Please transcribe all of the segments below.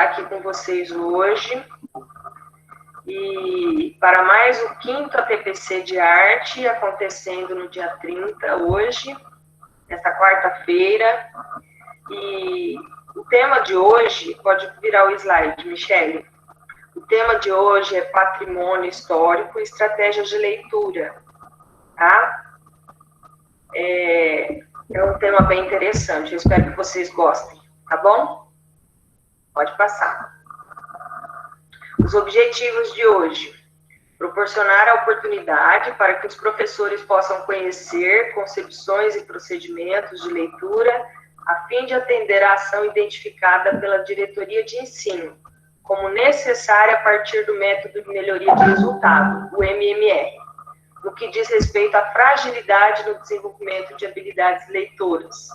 estar aqui com vocês hoje e para mais o 5º ATPC de arte, acontecendo no dia 30, hoje, nesta quarta-feira. E o tema de hoje, pode virar o slide, Michele. O tema de hoje é patrimônio histórico e estratégias de leitura, tá? É um tema bem interessante, eu espero que vocês gostem, tá bom? Pode passar. Os objetivos de hoje: proporcionar a oportunidade para que os professores possam conhecer concepções e procedimentos de leitura, a fim de atender à ação identificada pela diretoria de ensino, como necessária a partir do método de melhoria de resultado, o MMR, no que diz respeito à fragilidade no desenvolvimento de habilidades leitoras.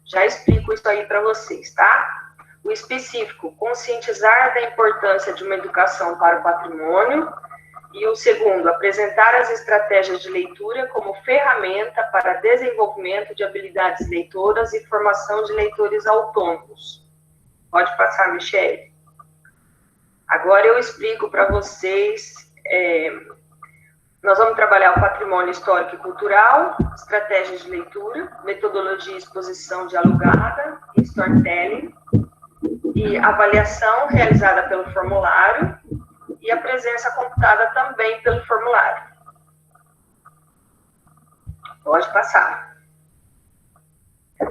Já explico isso aí para vocês, tá? O específico, conscientizar da importância de uma educação para o patrimônio. E o segundo, apresentar as estratégias de leitura como ferramenta para desenvolvimento de habilidades leitoras e formação de leitores autônomos. Pode passar, Michele. Agora eu explico para vocês, nós vamos trabalhar o patrimônio histórico e cultural, estratégias de leitura, metodologia e exposição dialogada, storytelling, e avaliação realizada pelo formulário, e a presença computada também pelo formulário. Pode passar.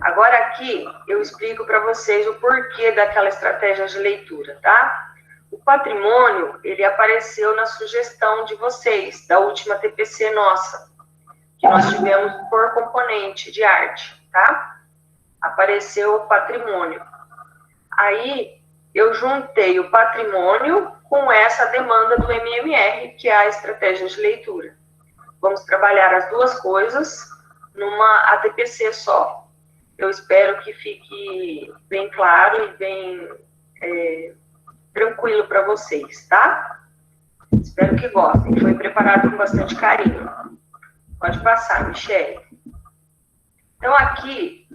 Agora aqui eu explico para vocês o porquê daquela estratégia de leitura, tá? O patrimônio, ele apareceu na sugestão de vocês, da última TPC nossa, que nós tivemos por componente de arte, tá? Apareceu o patrimônio. Aí eu juntei o patrimônio com essa demanda do MMR, que é a estratégia de leitura. Vamos trabalhar as duas coisas numa ATPC só. Eu espero que fique bem claro e bem tranquilo para vocês, tá? Espero que gostem. Foi preparado com bastante carinho. Pode passar, Michele. Então, aqui,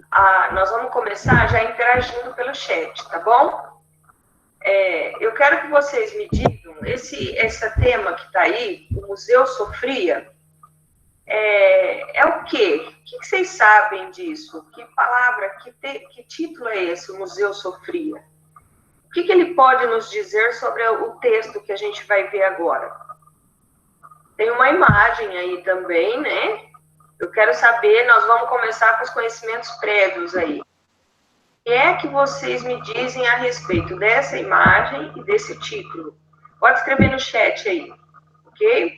nós vamos começar já interagindo pelo chat, tá bom? Eu quero que vocês me digam, esse tema que está aí, o Museu Sofria, é o quê? O que vocês sabem disso? Que palavra, que título é esse, o Museu Sofria? O que ele pode nos dizer sobre o texto que a gente vai ver agora? Tem uma imagem aí também, né? Eu quero saber, nós vamos começar com os conhecimentos prévios aí. O que é que vocês me dizem a respeito dessa imagem e desse título? Pode escrever no chat aí, ok?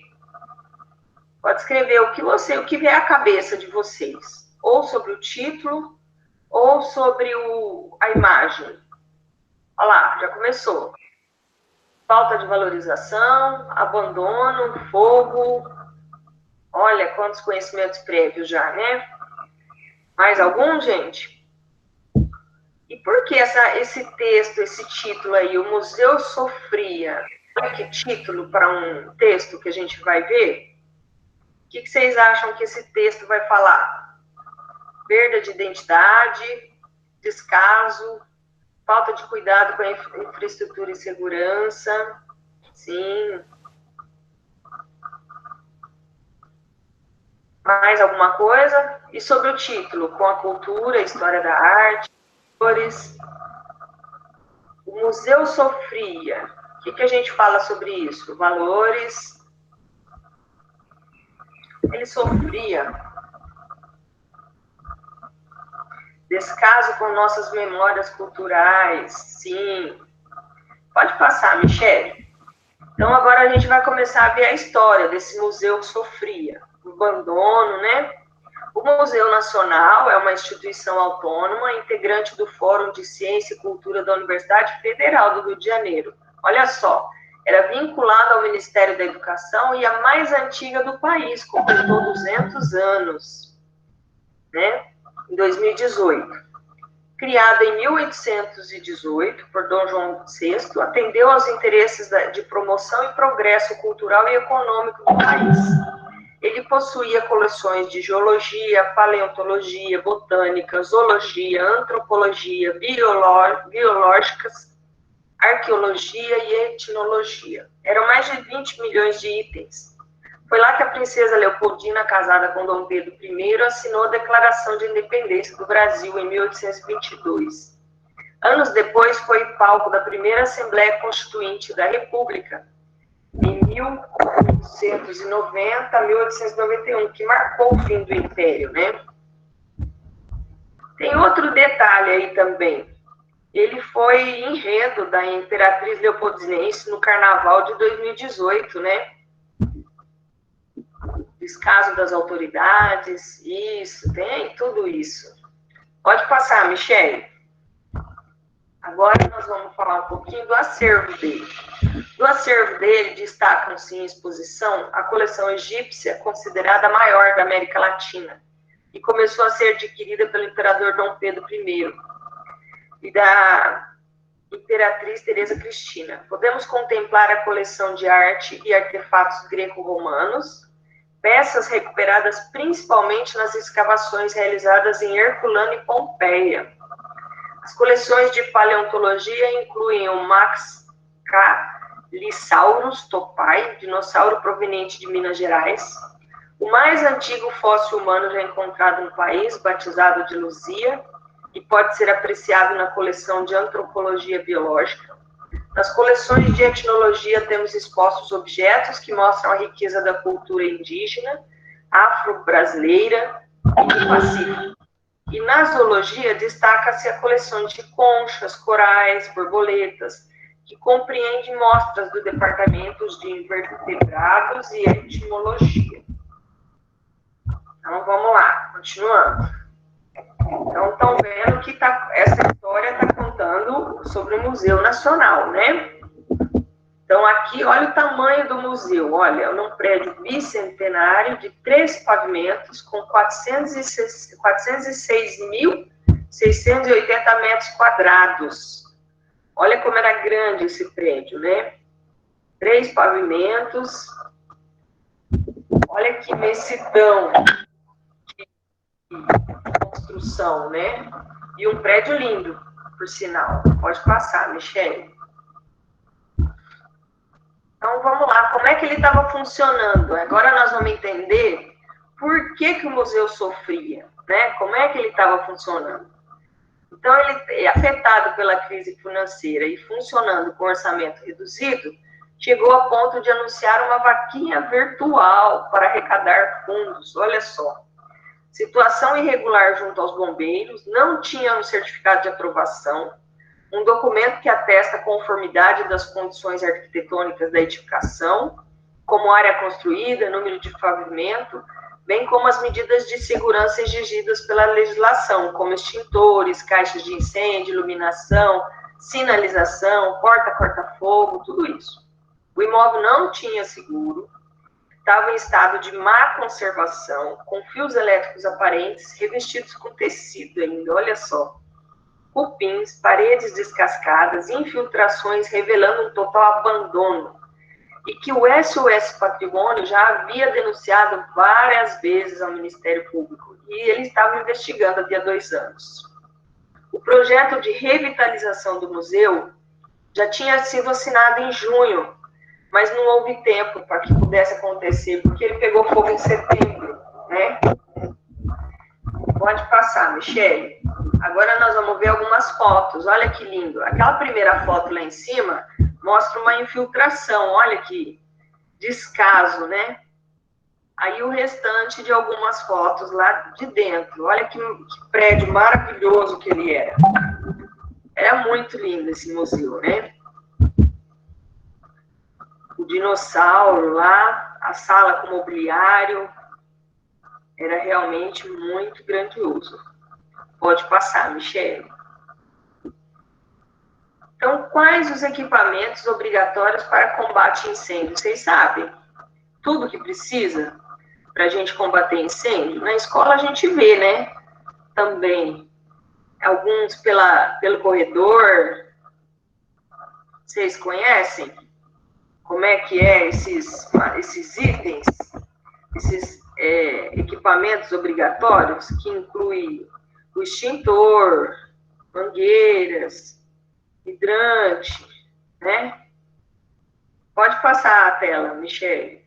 Pode escrever o que vier à cabeça de vocês. Ou sobre o título, ou sobre a imagem. Olha lá, já começou. Falta de valorização, abandono, fogo. Olha, quantos conhecimentos prévios já, né? Mais algum, gente? E por que esse texto, esse título aí, o Museu Sofria? Olha que título para um texto que a gente vai ver. O que vocês acham que esse texto vai falar? Perda de identidade, descaso, falta de cuidado com a infraestrutura e segurança. Sim. Mais alguma coisa? E sobre o título? Com a cultura, a história da arte, o Museu Sofria. O que a gente fala sobre isso? Valores. Ele sofria. Descaso com nossas memórias culturais. Sim. Pode passar, Michele. Então, agora a gente vai começar a ver a história desse museu que sofria. O abandono, né? O Museu Nacional é uma instituição autônoma, integrante do Fórum de Ciência e Cultura da Universidade Federal do Rio de Janeiro. Olha só, era vinculado ao Ministério da Educação e a mais antiga do país, completou 200 anos, né? Em 2018. Criada em 1818 por Dom João VI, atendeu aos interesses de promoção e progresso cultural e econômico do país. Ele possuía coleções de geologia, paleontologia, botânica, zoologia, antropologia, biológicas, arqueologia e etnologia. Eram mais de 20 milhões de itens. Foi lá que a princesa Leopoldina, casada com Dom Pedro I, assinou a Declaração de Independência do Brasil em 1822. Anos depois, foi palco da primeira Assembleia Constituinte da República, em 1890 a 1891, que marcou o fim do Império, né? Tem outro detalhe aí também. Ele foi enredo da Imperatriz Leopoldinense no Carnaval de 2018, né? Descaso das autoridades, isso, tem tudo isso. Pode passar, Michele. Agora nós vamos falar um pouquinho do acervo dele. Do acervo dele, destacam-se em exposição a coleção egípcia, considerada a maior da América Latina, e começou a ser adquirida pelo imperador Dom Pedro I e da imperatriz Teresa Cristina. Podemos contemplar a coleção de arte e artefatos greco-romanos, peças recuperadas principalmente nas escavações realizadas em Herculano e Pompeia. As coleções de paleontologia incluem o Maxcalisaurus topai, dinossauro proveniente de Minas Gerais, o mais antigo fóssil humano já encontrado no país, batizado de Luzia, e pode ser apreciado na coleção de antropologia biológica. Nas coleções de etnologia temos expostos objetos que mostram a riqueza da cultura indígena, afro-brasileira e do Pacífico. E na zoologia destaca-se a coleção de conchas, corais, borboletas, que compreende mostras do departamentos de invertebrados e etimologia. Então, vamos lá, continuando. Então, estão vendo que essa história está contando sobre o Museu Nacional, né? Então, aqui, olha o tamanho do museu. Olha, é um prédio bicentenário de 3 pavimentos com 406.680 metros quadrados. Olha como era grande esse prédio, né? 3 pavimentos. Olha que imensidão de construção, né? E um prédio lindo, por sinal. Pode passar, Michele. Então, vamos lá. Como é que ele estava funcionando? Agora nós vamos entender por que o museu sofria, né? Como é que ele estava funcionando. Então, ele, afetado pela crise financeira e funcionando com orçamento reduzido, chegou a ponto de anunciar uma vaquinha virtual para arrecadar fundos. Olha só. Situação irregular junto aos bombeiros, não tinha um certificado de aprovação, um documento que atesta a conformidade das condições arquitetônicas da edificação, como área construída, número de pavimento, bem como as medidas de segurança exigidas pela legislação, como extintores, caixas de incêndio, iluminação, sinalização, porta corta-fogo, tudo isso. O imóvel não tinha seguro, estava em estado de má conservação, com fios elétricos aparentes, revestidos com tecido ainda, olha só. Cupins, paredes descascadas, infiltrações revelando um total abandono. E que o SOS Patrimônio já havia denunciado várias vezes ao Ministério Público. E ele estava investigando havia 2 anos. O projeto de revitalização do museu já tinha sido assinado em junho, mas não houve tempo para que pudesse acontecer, porque ele pegou fogo em setembro, né? Pode passar, Michele. Agora nós vamos ver algumas fotos. Olha que lindo. Aquela primeira foto lá em cima mostra uma infiltração. Olha que descaso, né? Aí o restante de algumas fotos lá de dentro. Olha que prédio maravilhoso que ele era. Era muito lindo esse museu, né? O dinossauro lá, a sala com mobiliário, era realmente muito grandioso. Pode passar, Michele. Então, quais os equipamentos obrigatórios para combate a incêndio? Vocês sabem? Tudo que precisa para a gente combater incêndio? Na escola a gente vê, né? Também. Alguns pelo corredor. Vocês conhecem? Como é que é esses itens, esses equipamentos obrigatórios, que inclui o extintor, mangueiras, hidrante, né? Pode passar a tela, Michele.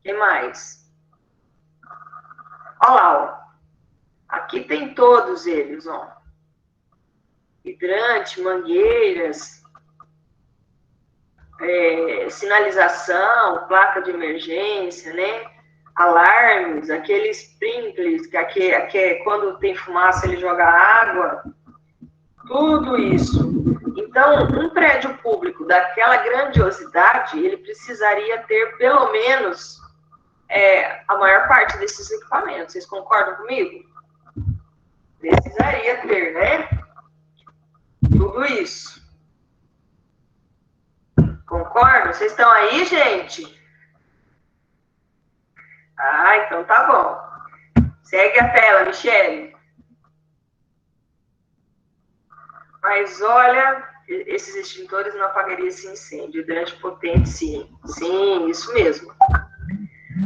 Quem mais? Olha lá, ó. Aqui tem todos eles, ó. Hidrante, mangueiras, sinalização, placa de emergência, né? Alarmes, aqueles sprinklers, que quando tem fumaça ele joga água, tudo isso. Então, um prédio público daquela grandiosidade, ele precisaria ter pelo menos a maior parte desses equipamentos. Vocês concordam comigo? Precisaria ter, né? Tudo isso. Concordam? Vocês estão aí, gente? Ah, então tá bom. Segue a tela, Michele. Mas olha, esses extintores não apagariam esse incêndio. Hidrante potente, sim. Sim, isso mesmo.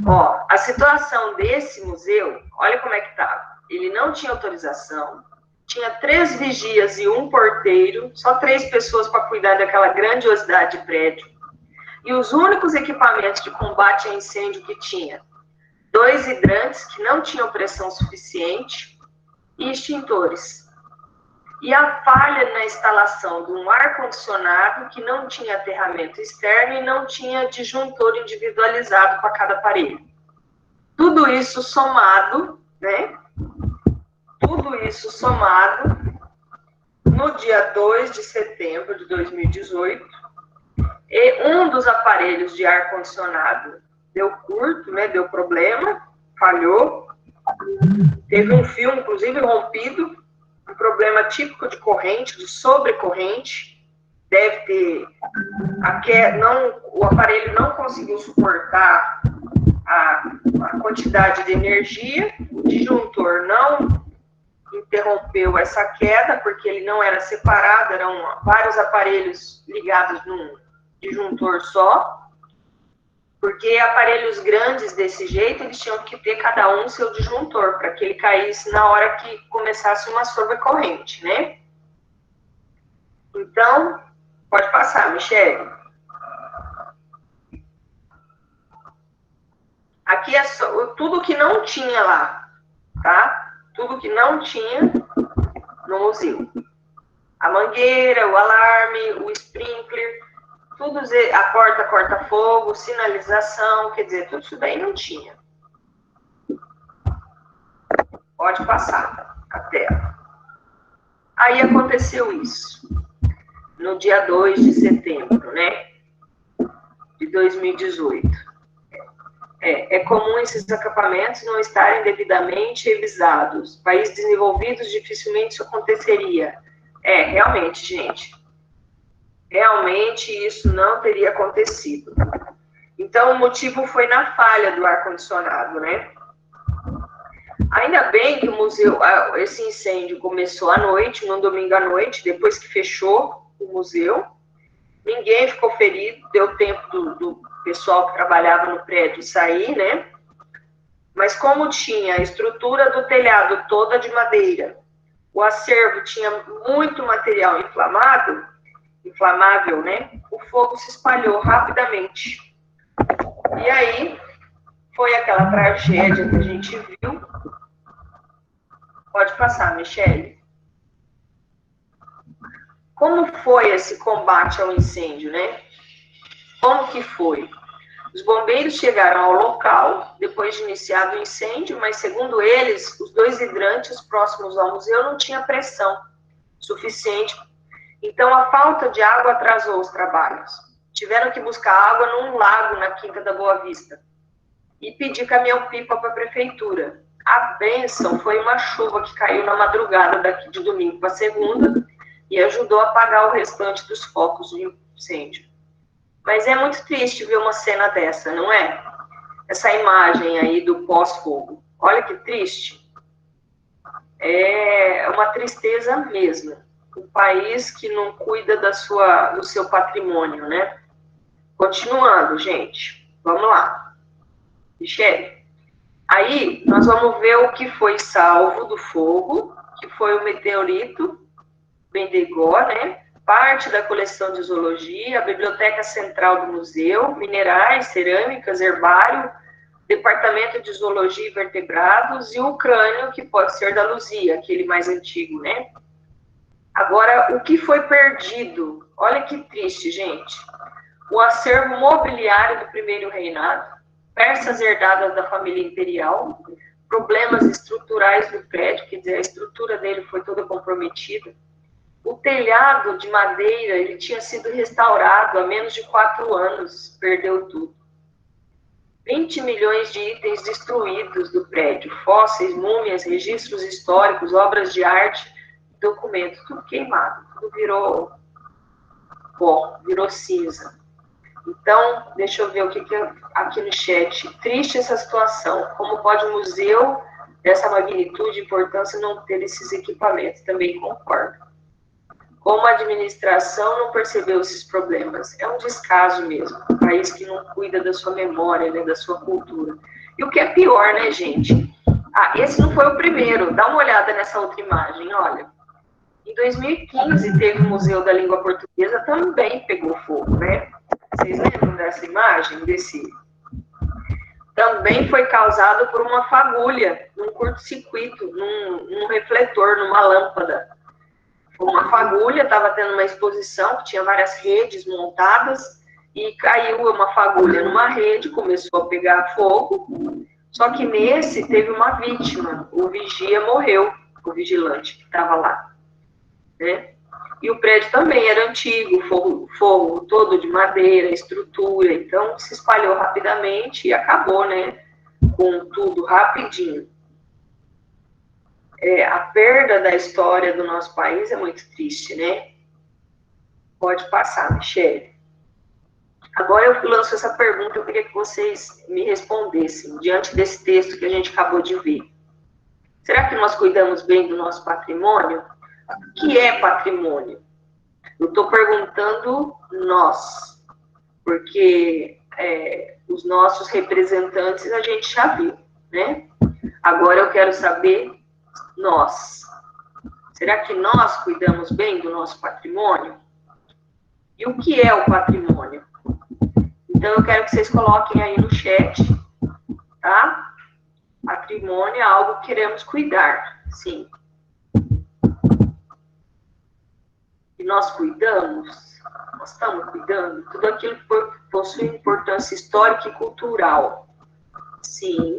Ó, a situação desse museu, olha como é que estava. Ele não tinha autorização, tinha 3 vigias e 1 porteiro, só 3 pessoas para cuidar daquela grandiosidade de prédio. E os únicos equipamentos de combate a incêndio que tinha, 2 hidrantes que não tinham pressão suficiente e extintores. E a falha na instalação de um ar-condicionado que não tinha aterramento externo e não tinha disjuntor individualizado para cada aparelho. Tudo isso somado, né? Tudo isso somado, no dia 2 de setembro de 2018, e um dos aparelhos de ar-condicionado deu curto, né? Deu problema, falhou, teve um fio, inclusive, rompido, um problema típico de corrente, de sobrecorrente, deve ter, o aparelho não conseguiu suportar a quantidade de energia, o disjuntor não interrompeu essa queda, porque ele não era separado, eram vários aparelhos ligados num disjuntor só, porque aparelhos grandes desse jeito, eles tinham que ter cada um seu disjuntor, para que ele caísse na hora que começasse uma sobrecorrente, né? Então, pode passar, Michele. Aqui é só, tudo que não tinha lá, tá? Tudo que não tinha no museu. A mangueira, o alarme, o sprinkler, tudo, a porta corta-fogo, sinalização, quer dizer, tudo isso daí não tinha. Pode passar a tela. Aí aconteceu isso, no dia 2 de setembro, né, de 2018. É comum esses acampamentos não estarem devidamente revisados. Países desenvolvidos, dificilmente isso aconteceria. Realmente, gente. Realmente isso não teria acontecido. Então, o motivo foi na falha do ar-condicionado, né? Ainda bem que o museu, esse incêndio começou à noite, num domingo à noite, depois que fechou o museu. Ninguém ficou ferido, deu tempo do pessoal que trabalhava no prédio sair, né? Mas como tinha a estrutura do telhado toda de madeira, o acervo tinha muito material inflamável, né? O fogo se espalhou rapidamente. E aí, foi aquela tragédia que a gente viu. Pode passar, Michele. Como foi esse combate ao incêndio, né? Como que foi? Os bombeiros chegaram ao local, depois de iniciado o incêndio, mas, segundo eles, os 2 hidrantes próximos ao museu não tinham pressão suficiente. Então, a falta de água atrasou os trabalhos. Tiveram que buscar água num lago na Quinta da Boa Vista e pedir caminhão-pipa para a prefeitura. A bênção foi uma chuva que caiu na madrugada daqui de domingo para segunda e ajudou a apagar o restante dos focos de incêndio. Mas é muito triste ver uma cena dessa, não é? Essa imagem aí do pós-fogo. Olha que triste. É uma tristeza mesmo. Um país que não cuida do seu patrimônio, né? Continuando, gente. Vamos lá. Michele. Aí, nós vamos ver o que foi salvo do fogo, que foi o meteorito Bendigó, né? parte da coleção de zoologia, a biblioteca central do museu, minerais, cerâmicas, herbário, departamento de zoologia e vertebrados e o crânio, que pode ser da Luzia, aquele mais antigo, né? Agora, o que foi perdido? Olha que triste, gente. O acervo mobiliário do primeiro reinado, peças herdadas da família imperial, problemas estruturais do prédio, quer dizer, a estrutura dele foi toda comprometida. O telhado de madeira, ele tinha sido restaurado há menos de 4 anos, perdeu tudo. 20 milhões de itens destruídos do prédio, fósseis, múmias, registros históricos, obras de arte, documentos, tudo queimado, tudo virou pó, virou cinza. Então, deixa eu ver o que é aqui no chat. Triste essa situação. Como pode um museu dessa magnitude e importância não ter esses equipamentos? Também concordo. Como a administração não percebeu esses problemas? É um descaso mesmo. Um país que não cuida da sua memória, né, da sua cultura. E o que é pior, né, gente? Esse não foi o primeiro. Dá uma olhada nessa outra imagem, olha. Em 2015, teve o Museu da Língua Portuguesa, também pegou fogo, né? Vocês lembram dessa imagem? Também foi causado por uma fagulha, num curto-circuito, num refletor, numa lâmpada. Uma fagulha, estava tendo uma exposição que tinha várias redes montadas e caiu uma fagulha numa rede, começou a pegar fogo, só que nesse teve uma vítima, o vigia morreu, o vigilante que estava lá, né? E o prédio também era antigo, forro todo de madeira, estrutura, então se espalhou rapidamente e acabou, né, com tudo rapidinho. A perda da história do nosso país é muito triste, né? Pode passar, Michele. Agora eu lanço essa pergunta, eu queria que vocês me respondessem, diante desse texto que a gente acabou de ver. Será que nós cuidamos bem do nosso patrimônio? O que é patrimônio? Eu estou perguntando nós, porque os nossos representantes a gente já viu, né? Agora eu quero saber nós. Será que nós cuidamos bem do nosso patrimônio? E o que é o patrimônio? Então, eu quero que vocês coloquem aí no chat, tá? Patrimônio é algo que queremos cuidar, sim. E nós cuidamos? Nós estamos cuidando? Tudo aquilo que possui importância histórica e cultural. Sim.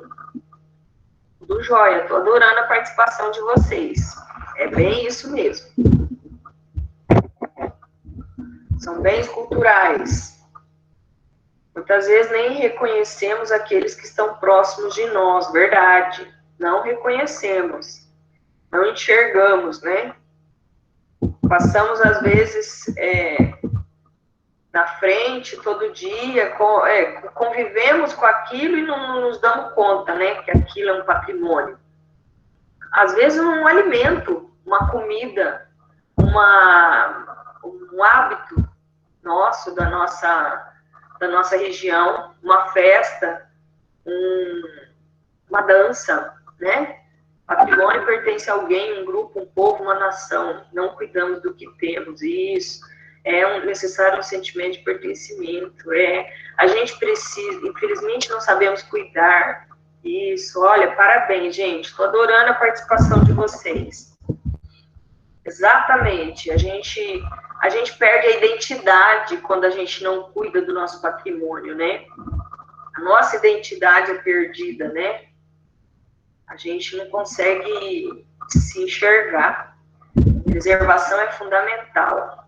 Tudo jóia. Estou adorando a participação de vocês. É bem isso mesmo. São bens culturais. Muitas vezes nem reconhecemos aqueles que estão próximos de nós, verdade. Não reconhecemos. Não enxergamos, né? Passamos, às vezes, na frente, todo dia, convivemos com aquilo e não nos damos conta, né? Que aquilo é um patrimônio. Às vezes, um alimento, uma comida, um hábito nosso, da nossa região, uma festa, uma dança, né? Patrimônio pertence a alguém, um grupo, um povo, uma nação. Não cuidamos do que temos. Isso é necessário um sentimento de pertencimento. A gente precisa, infelizmente, não sabemos cuidar. Isso, olha, parabéns, gente. Estou adorando a participação de vocês. Exatamente. A gente perde a identidade quando a gente não cuida do nosso patrimônio, né? A nossa identidade é perdida, né? A gente não consegue se enxergar. Preservação é fundamental.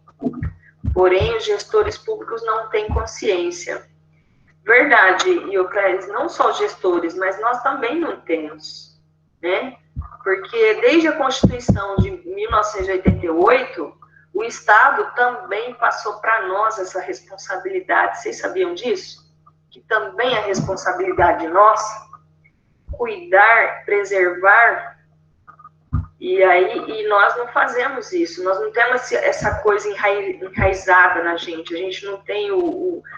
Porém, os gestores públicos não têm consciência. Verdade, Ioclés, não só os gestores, mas nós também não temos, né? Porque desde a Constituição de 1988, o Estado também passou para nós essa responsabilidade. Vocês sabiam disso? Que também é responsabilidade nossa. Cuidar, preservar, e nós não fazemos isso, nós não temos essa coisa enraizada na gente, a gente não tem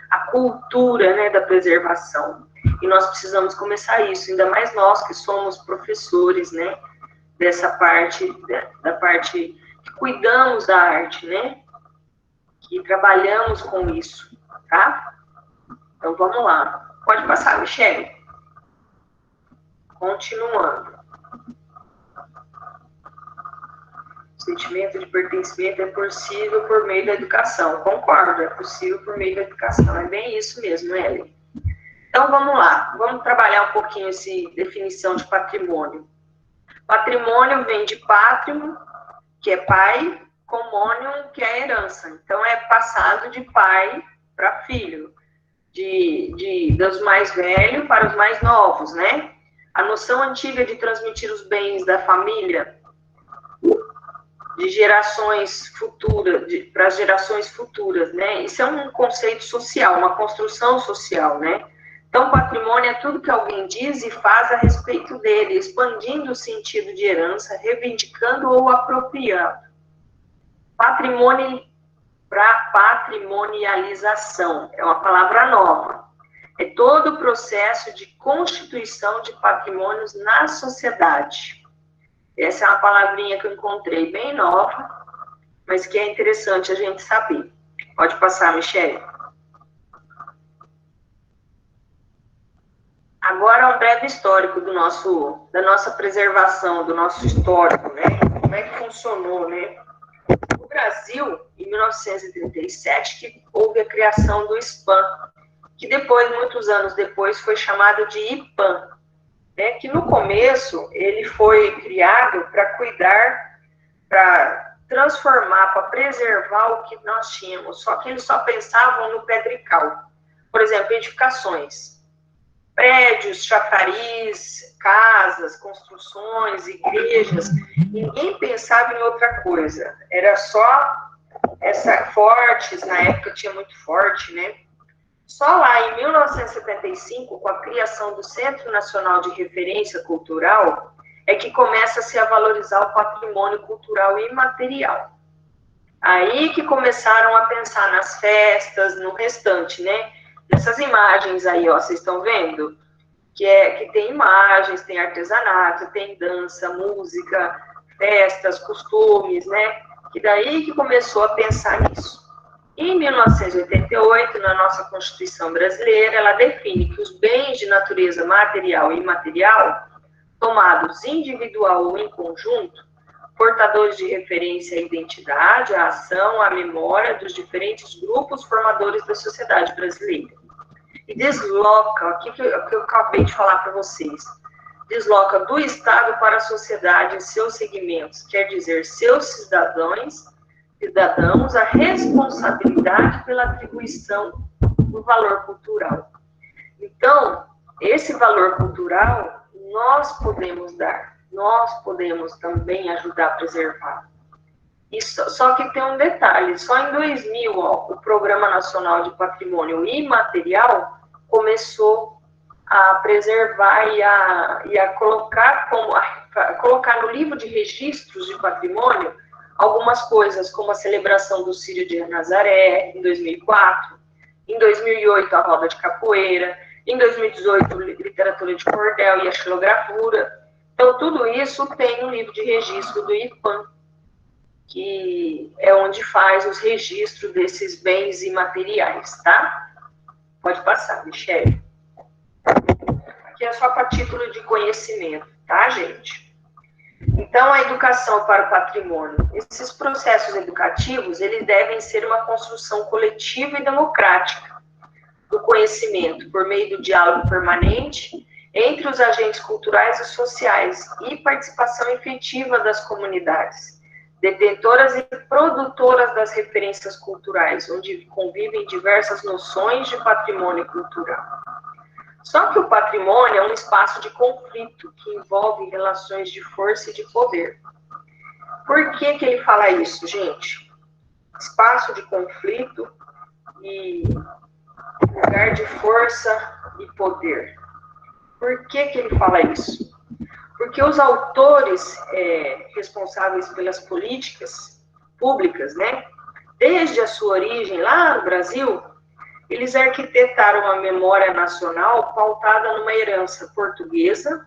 a cultura, né, da preservação, e nós precisamos começar isso, ainda mais nós que somos professores, né, dessa parte, da parte que cuidamos da arte, né, que trabalhamos com isso, tá? Então, vamos lá. Pode passar, Michele. Continuando. O sentimento de pertencimento é possível por meio da educação. Concordo, é possível por meio da educação. É bem isso mesmo, Ellen. Então, vamos lá. Vamos trabalhar um pouquinho essa definição de patrimônio. Patrimônio vem de pátrio, que é pai, comônio, que é herança. Então, é passado de pai para filho, dos mais velhos para os mais novos, né? A noção antiga de transmitir os bens da família de gerações futuras, para as gerações futuras, né? Isso é um conceito social, uma construção social, né? Então, patrimônio é tudo que alguém diz e faz a respeito dele, expandindo o sentido de herança, reivindicando ou apropriando. Patrimônio para patrimonialização, é uma palavra nova. É todo o processo de constituição de patrimônios na sociedade. Essa é uma palavrinha que eu encontrei bem nova, mas que é interessante a gente saber. Pode passar, Michele. Agora, um breve histórico da nossa preservação, do nosso histórico, né? Como é que funcionou, né? No Brasil, em 1937, que houve a criação do SPAM, que depois, muitos anos depois, foi chamado de IPAM, né? Que no começo ele foi criado para cuidar, para transformar, para preservar o que nós tínhamos, só que eles só pensavam no pedrical. Por exemplo, edificações. Prédios, chafariz, casas, construções, igrejas, ninguém pensava em outra coisa. Era só fortes, na época tinha muito forte, né? Só lá em 1975, com a criação do Centro Nacional de Referência Cultural, é que começa-se a valorizar o patrimônio cultural imaterial. Aí que começaram a pensar nas festas, no restante, né? Nessas imagens aí, ó, vocês estão vendo? Que tem imagens, tem artesanato, tem dança, música, festas, costumes, né? Que daí que começou a pensar nisso. Em 1988, na nossa Constituição brasileira, ela define que os bens de natureza material e imaterial, tomados individual ou em conjunto, portadores de referência à identidade, à ação, à memória dos diferentes grupos formadores da sociedade brasileira. E desloca, o que eu acabei de falar para vocês, desloca do Estado para a sociedade em seus segmentos, quer dizer, seus cidadãos, a responsabilidade pela atribuição do valor cultural. Então, esse valor cultural, nós podemos dar, nós podemos também ajudar a preservar. Isso, só que tem um detalhe, só em 2000, ó, o Programa Nacional de Patrimônio Imaterial começou a preservar e a colocar no livro de registros de patrimônio algumas coisas, como a celebração do Círio de Nazaré, em 2004, em 2008, a roda de capoeira, em 2018, literatura de cordel e a xilografura. Então, tudo isso tem no livro de registro do IPAM, que é onde faz os registros desses bens imateriais, tá? Pode passar, Michele. Aqui é só para título de conhecimento, tá, gente? Então, a educação para o patrimônio. Esses processos educativos, eles devem ser uma construção coletiva e democrática do conhecimento, por meio do diálogo permanente entre os agentes culturais e sociais e participação efetiva das comunidades, detentoras e produtoras das referências culturais, onde convivem diversas noções de patrimônio cultural. Só que o patrimônio é um espaço de conflito que envolve relações de força e de poder. Por que ele fala isso, gente? Espaço de conflito e lugar de força e poder. Por que ele fala isso? Porque os autores responsáveis pelas políticas públicas, né, desde a sua origem lá no Brasil, eles arquitetaram uma memória nacional pautada numa herança portuguesa,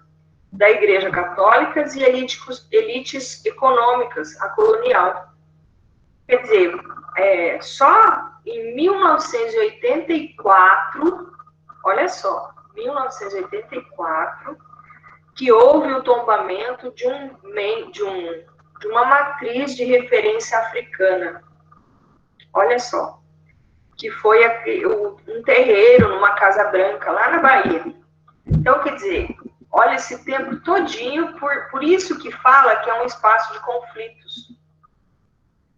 da Igreja Católica e elites econômicas, a colonial. Quer dizer, só em 1984, olha só, 1984, que houve o tombamento de uma matriz de referência africana. Olha só, que foi um terreiro numa Casa Branca, lá na Bahia. Então, quer dizer, olha esse tempo todinho, por isso que fala que é um espaço de conflitos,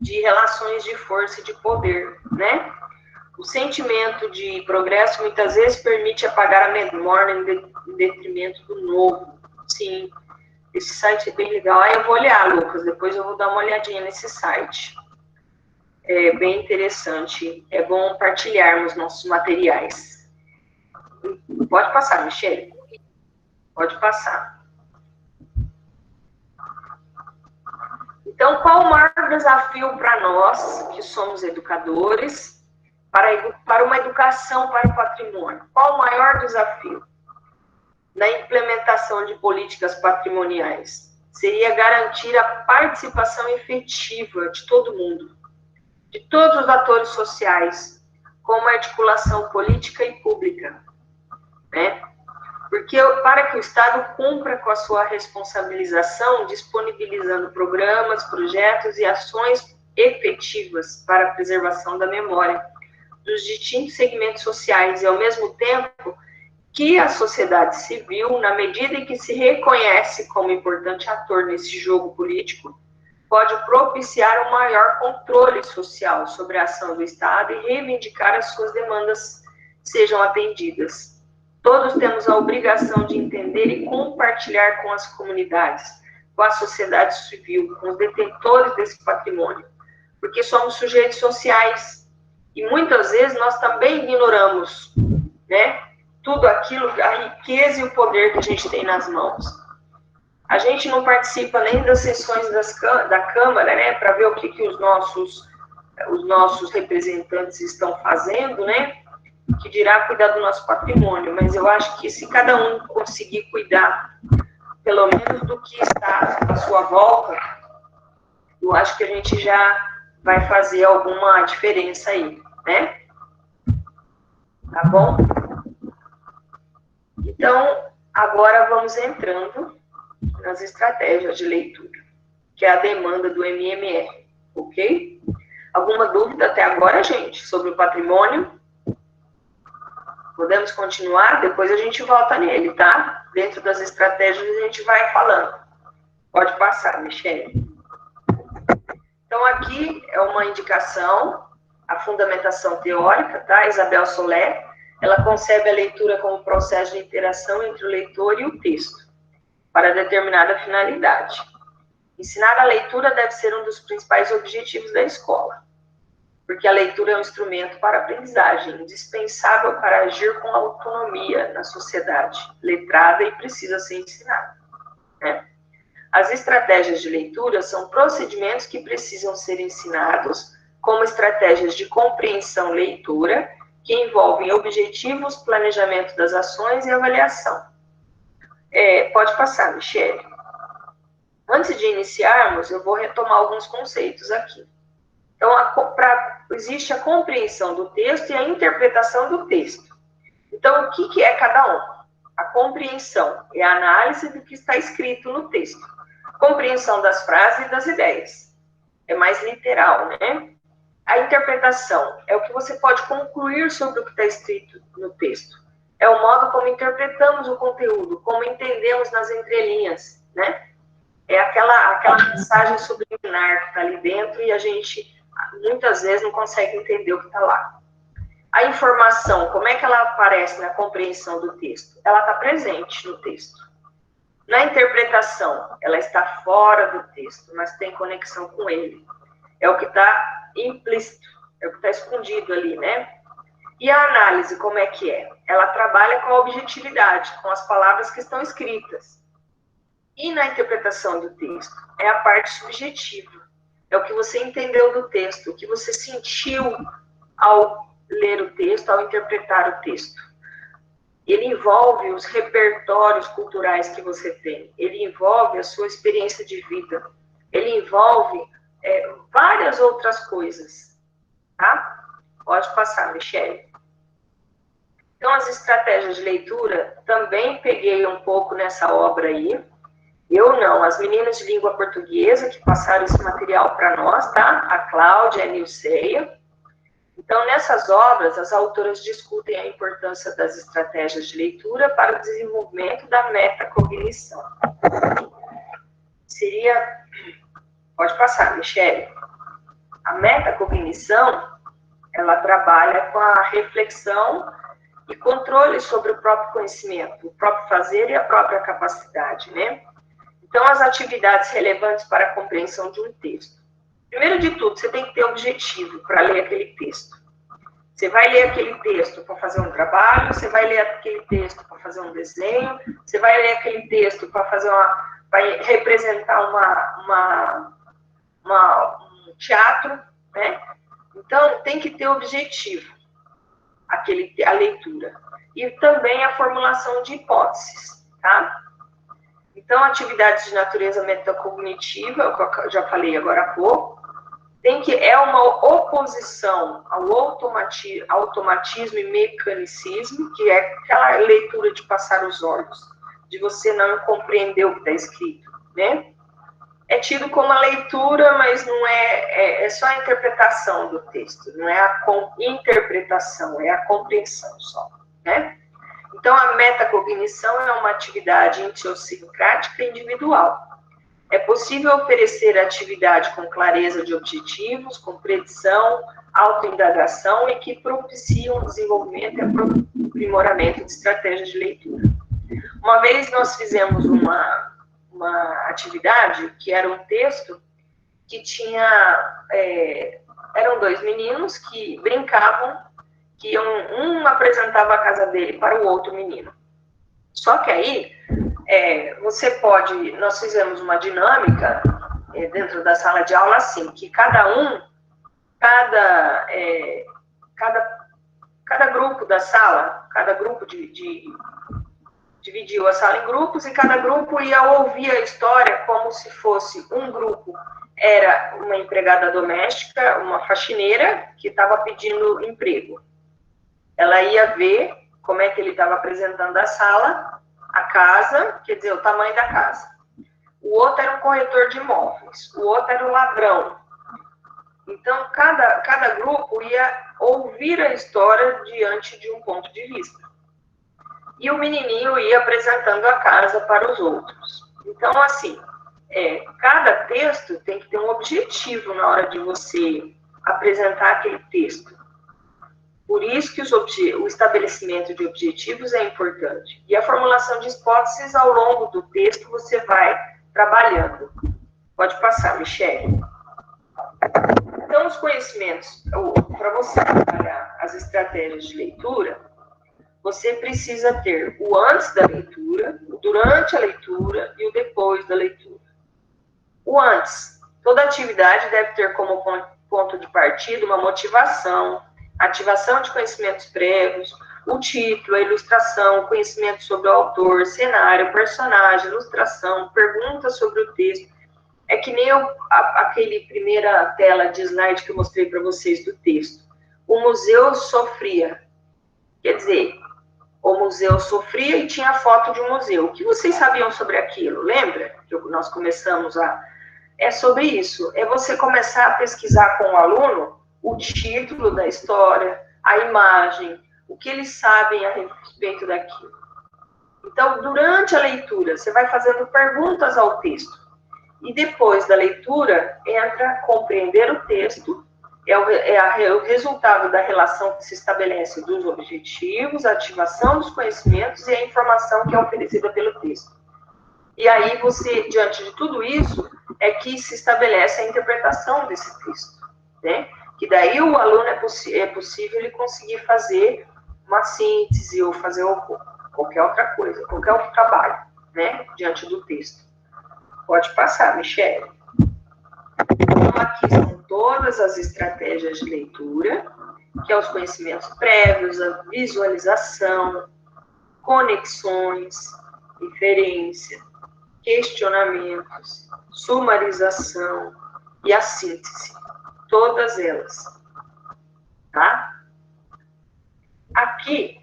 de relações de força e de poder, né? O sentimento de progresso muitas vezes permite apagar a memória em detrimento do novo. Sim, esse site é bem legal. Eu vou olhar, Lucas, depois eu vou dar uma olhadinha nesse site. É bem interessante. É bom partilharmos nossos materiais. Pode passar, Michele. Pode passar. Então, qual o maior desafio para nós, que somos educadores, para uma educação para o patrimônio? Qual o maior desafio na implementação de políticas patrimoniais? Seria garantir a participação efetiva de todo mundo, de todos os atores sociais, com uma articulação política e pública, né? Porque para que o Estado cumpra com a sua responsabilização, disponibilizando programas, projetos e ações efetivas para a preservação da memória dos distintos segmentos sociais e, ao mesmo tempo, que a sociedade civil, na medida em que se reconhece como importante ator nesse jogo político, pode propiciar um maior controle social sobre a ação do Estado e reivindicar as suas demandas sejam atendidas. Todos temos a obrigação de entender e compartilhar com as comunidades, com a sociedade civil, com os detentores desse patrimônio, porque somos sujeitos sociais e muitas vezes nós também ignoramos, né, tudo aquilo, a riqueza e o poder que a gente tem nas mãos. A gente não participa nem das sessões da Câmara, né, para ver o que os nossos representantes estão fazendo, né, que dirá cuidar do nosso patrimônio, mas eu acho que se cada um conseguir cuidar, pelo menos do que está à sua volta, eu acho que a gente já vai fazer alguma diferença aí, né? Tá bom? Então, agora vamos entrando nas estratégias de leitura, que é a demanda do MMR, ok? Alguma dúvida até agora, gente, sobre o patrimônio? Podemos continuar? Depois a gente volta nele, tá? Dentro das estratégias a gente vai falando. Pode passar, Michele. Então, aqui é uma indicação, a fundamentação teórica, tá? Isabel Solé, ela concebe a leitura como processo de interação entre o leitor e o texto, para determinada finalidade. Ensinar a leitura deve ser um dos principais objetivos da escola, porque a leitura é um instrumento para a aprendizagem, indispensável para agir com autonomia na sociedade, letrada e precisa ser ensinada, né? As estratégias de leitura são procedimentos que precisam ser ensinados como estratégias de compreensão leitura, que envolvem objetivos, planejamento das ações e avaliação. Pode passar, Michele. Antes de iniciarmos, eu vou retomar alguns conceitos aqui. Então, existe a compreensão do texto e a interpretação do texto. Então, o que é cada um? A compreensão é a análise do que está escrito no texto. Compreensão das frases e das ideias. É mais literal, né? A interpretação é o que você pode concluir sobre o que está escrito no texto. É o modo como interpretamos o conteúdo, como entendemos nas entrelinhas, né? É aquela mensagem subliminar que está ali dentro e a gente muitas vezes não consegue entender o que está lá. A informação, como é que ela aparece na compreensão do texto? Ela está presente no texto. Na interpretação, ela está fora do texto, mas tem conexão com ele. É o que está implícito, é o que está escondido ali, né? E a análise, como é que é? Ela trabalha com a objetividade, com as palavras que estão escritas. E na interpretação do texto, é a parte subjetiva. É o que você entendeu do texto, o que você sentiu ao ler o texto, ao interpretar o texto. Ele envolve os repertórios culturais que você tem, ele envolve a sua experiência de vida, ele envolve várias outras coisas. tá? Pode passar, Michele. Então, as estratégias de leitura, também peguei um pouco nessa obra aí. Eu não, as meninas de língua portuguesa que passaram esse material para nós, tá? A Cláudia e a Nilceia. Então, nessas obras, as autoras discutem a importância das estratégias de leitura para o desenvolvimento da metacognição. Pode passar, Michele. A metacognição, ela trabalha com a reflexão e controle sobre o próprio conhecimento, o próprio fazer e a própria capacidade, né? Então, as atividades relevantes para a compreensão de um texto. Primeiro de tudo, você tem que ter objetivo para ler aquele texto. Você vai ler aquele texto para fazer um trabalho, você vai ler aquele texto para fazer um desenho, você vai ler aquele texto para fazer para representar um teatro, né? Então, tem que ter objetivo a leitura. E também a formulação de hipóteses, tá? Então, atividades de natureza metacognitiva, que eu já falei agora há pouco, é uma oposição ao automatismo e mecanicismo, que é aquela leitura de passar os olhos, de você não compreender o que está escrito, né? É tido como a leitura, mas não é só a interpretação do texto, não é a interpretação, é a compreensão só, né? Então, a metacognição é uma atividade idiosincrática individual. É possível oferecer atividade com clareza de objetivos, com predição, autoindagação e que propiciam o desenvolvimento e aprimoramento de estratégias de leitura. Uma vez nós fizemos uma atividade que era um texto que tinha... eram dois meninos que brincavam, que um apresentava a casa dele para o outro menino. Só que aí, nós fizemos uma dinâmica dentro da sala de aula assim, que cada grupo da sala, cada grupo dividiu a sala em grupos e cada grupo ia ouvir a história como se fosse um grupo. Era uma empregada doméstica, uma faxineira que estava pedindo emprego. Ela ia ver como é que ele estava apresentando a sala, a casa, quer dizer, o tamanho da casa. O outro era um corretor de imóveis, o outro era o ladrão. Então, cada grupo ia ouvir a história diante de um ponto de vista. E o menininho ia apresentando a casa para os outros. Então, assim, cada texto tem que ter um objetivo na hora de você apresentar aquele texto. Por isso que o estabelecimento de objetivos é importante. E a formulação de hipóteses ao longo do texto você vai trabalhando. Pode passar, Michele. Então, os conhecimentos, para você trabalhar as estratégias de leitura, você precisa ter o antes da leitura, o durante a leitura e o depois da leitura. O antes, toda atividade deve ter como ponto de partida uma motivação, ativação de conhecimentos prévios, o título, a ilustração, conhecimento sobre o autor, cenário, personagem, ilustração, perguntas sobre o texto. É que nem aquele primeira tela de slide que eu mostrei para vocês do texto. O museu sofria. Quer dizer, o museu sofria e tinha foto de um museu. O que vocês sabiam sobre aquilo? Lembra que nós começamos a... É sobre isso. É você começar a pesquisar com o aluno o título da história, a imagem, o que eles sabem a respeito daquilo. Então, durante a leitura, você vai fazendo perguntas ao texto. E depois da leitura, entra compreender o texto, o resultado da relação que se estabelece dos objetivos, a ativação dos conhecimentos e a informação que é oferecida pelo texto. E aí você, diante de tudo isso, é que se estabelece a interpretação desse texto, né? Que daí o aluno é possível ele conseguir fazer uma síntese ou fazer qualquer outra coisa, qualquer outro trabalho, né? Diante do texto. Pode passar, Michele. Então, aqui são todas as estratégias de leitura, que é os conhecimentos prévios, a visualização, conexões, inferência, questionamentos, sumarização e a síntese. Todas elas. tá? Aqui,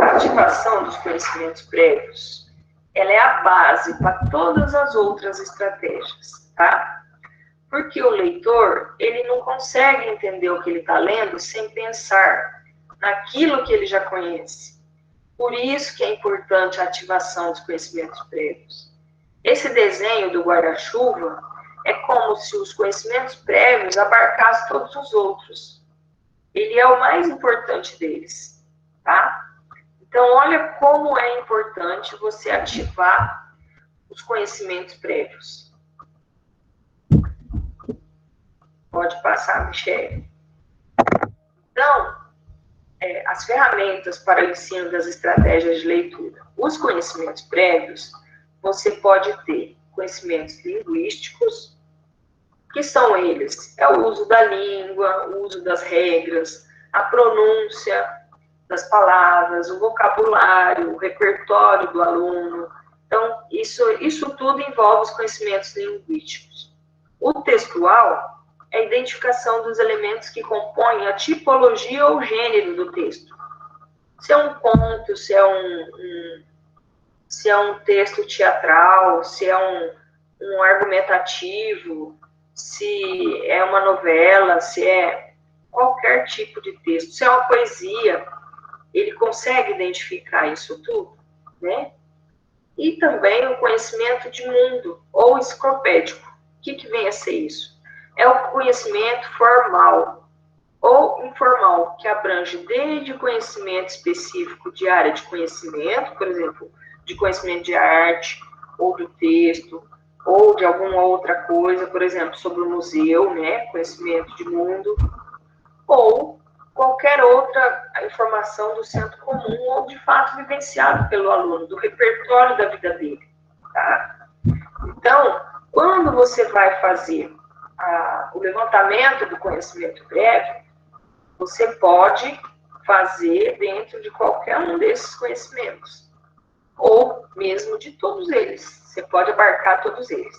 a ativação dos conhecimentos prévios, ela é a base para todas as outras estratégias, tá? Porque o leitor, ele não consegue entender o que ele está lendo sem pensar naquilo que ele já conhece. Por isso que é importante a ativação dos conhecimentos prévios. Esse desenho do guarda-chuva é como se os conhecimentos prévios abarcassem todos os outros. Ele é o mais importante deles, tá? Então, olha como é importante você ativar os conhecimentos prévios. Pode passar, Michele. Então, as ferramentas para o ensino das estratégias de leitura. Os conhecimentos prévios, você pode ter conhecimentos linguísticos, que são eles? É o uso da língua, o uso das regras, a pronúncia das palavras, o vocabulário, o repertório do aluno. Então, isso tudo envolve os conhecimentos linguísticos. O textual é a identificação dos elementos que compõem a tipologia ou gênero do texto. Se é um conto, se é um texto teatral, se é um argumentativo, se é uma novela, se é qualquer tipo de texto, se é uma poesia, ele consegue identificar isso tudo, né? E também o conhecimento de mundo, ou enciclopédico. O que vem a ser isso? É o conhecimento formal ou informal, que abrange desde conhecimento específico de área de conhecimento, por exemplo, de conhecimento de arte, ou do texto, ou de alguma outra coisa, por exemplo, sobre o museu, né, conhecimento de mundo, ou qualquer outra informação do centro comum, ou de fato vivenciado pelo aluno, do repertório da vida dele, tá? Então, quando você vai fazer o levantamento do conhecimento prévio, você pode fazer dentro de qualquer um desses conhecimentos, ou mesmo de todos eles, você pode abarcar todos eles.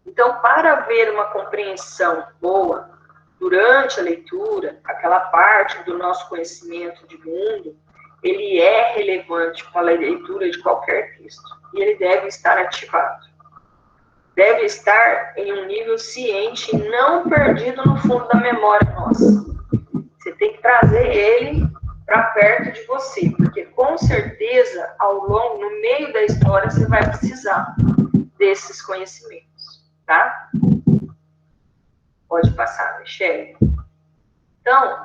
Então, para haver uma compreensão boa durante a leitura, aquela parte do nosso conhecimento de mundo, ele é relevante para a leitura de qualquer texto, e ele deve estar ativado. Deve estar em um nível ciente, não perdido no fundo da memória nossa. Você tem que trazer ele para perto de você, porque com certeza, no meio da história, você vai precisar desses conhecimentos, tá? Pode passar, Michele. Então,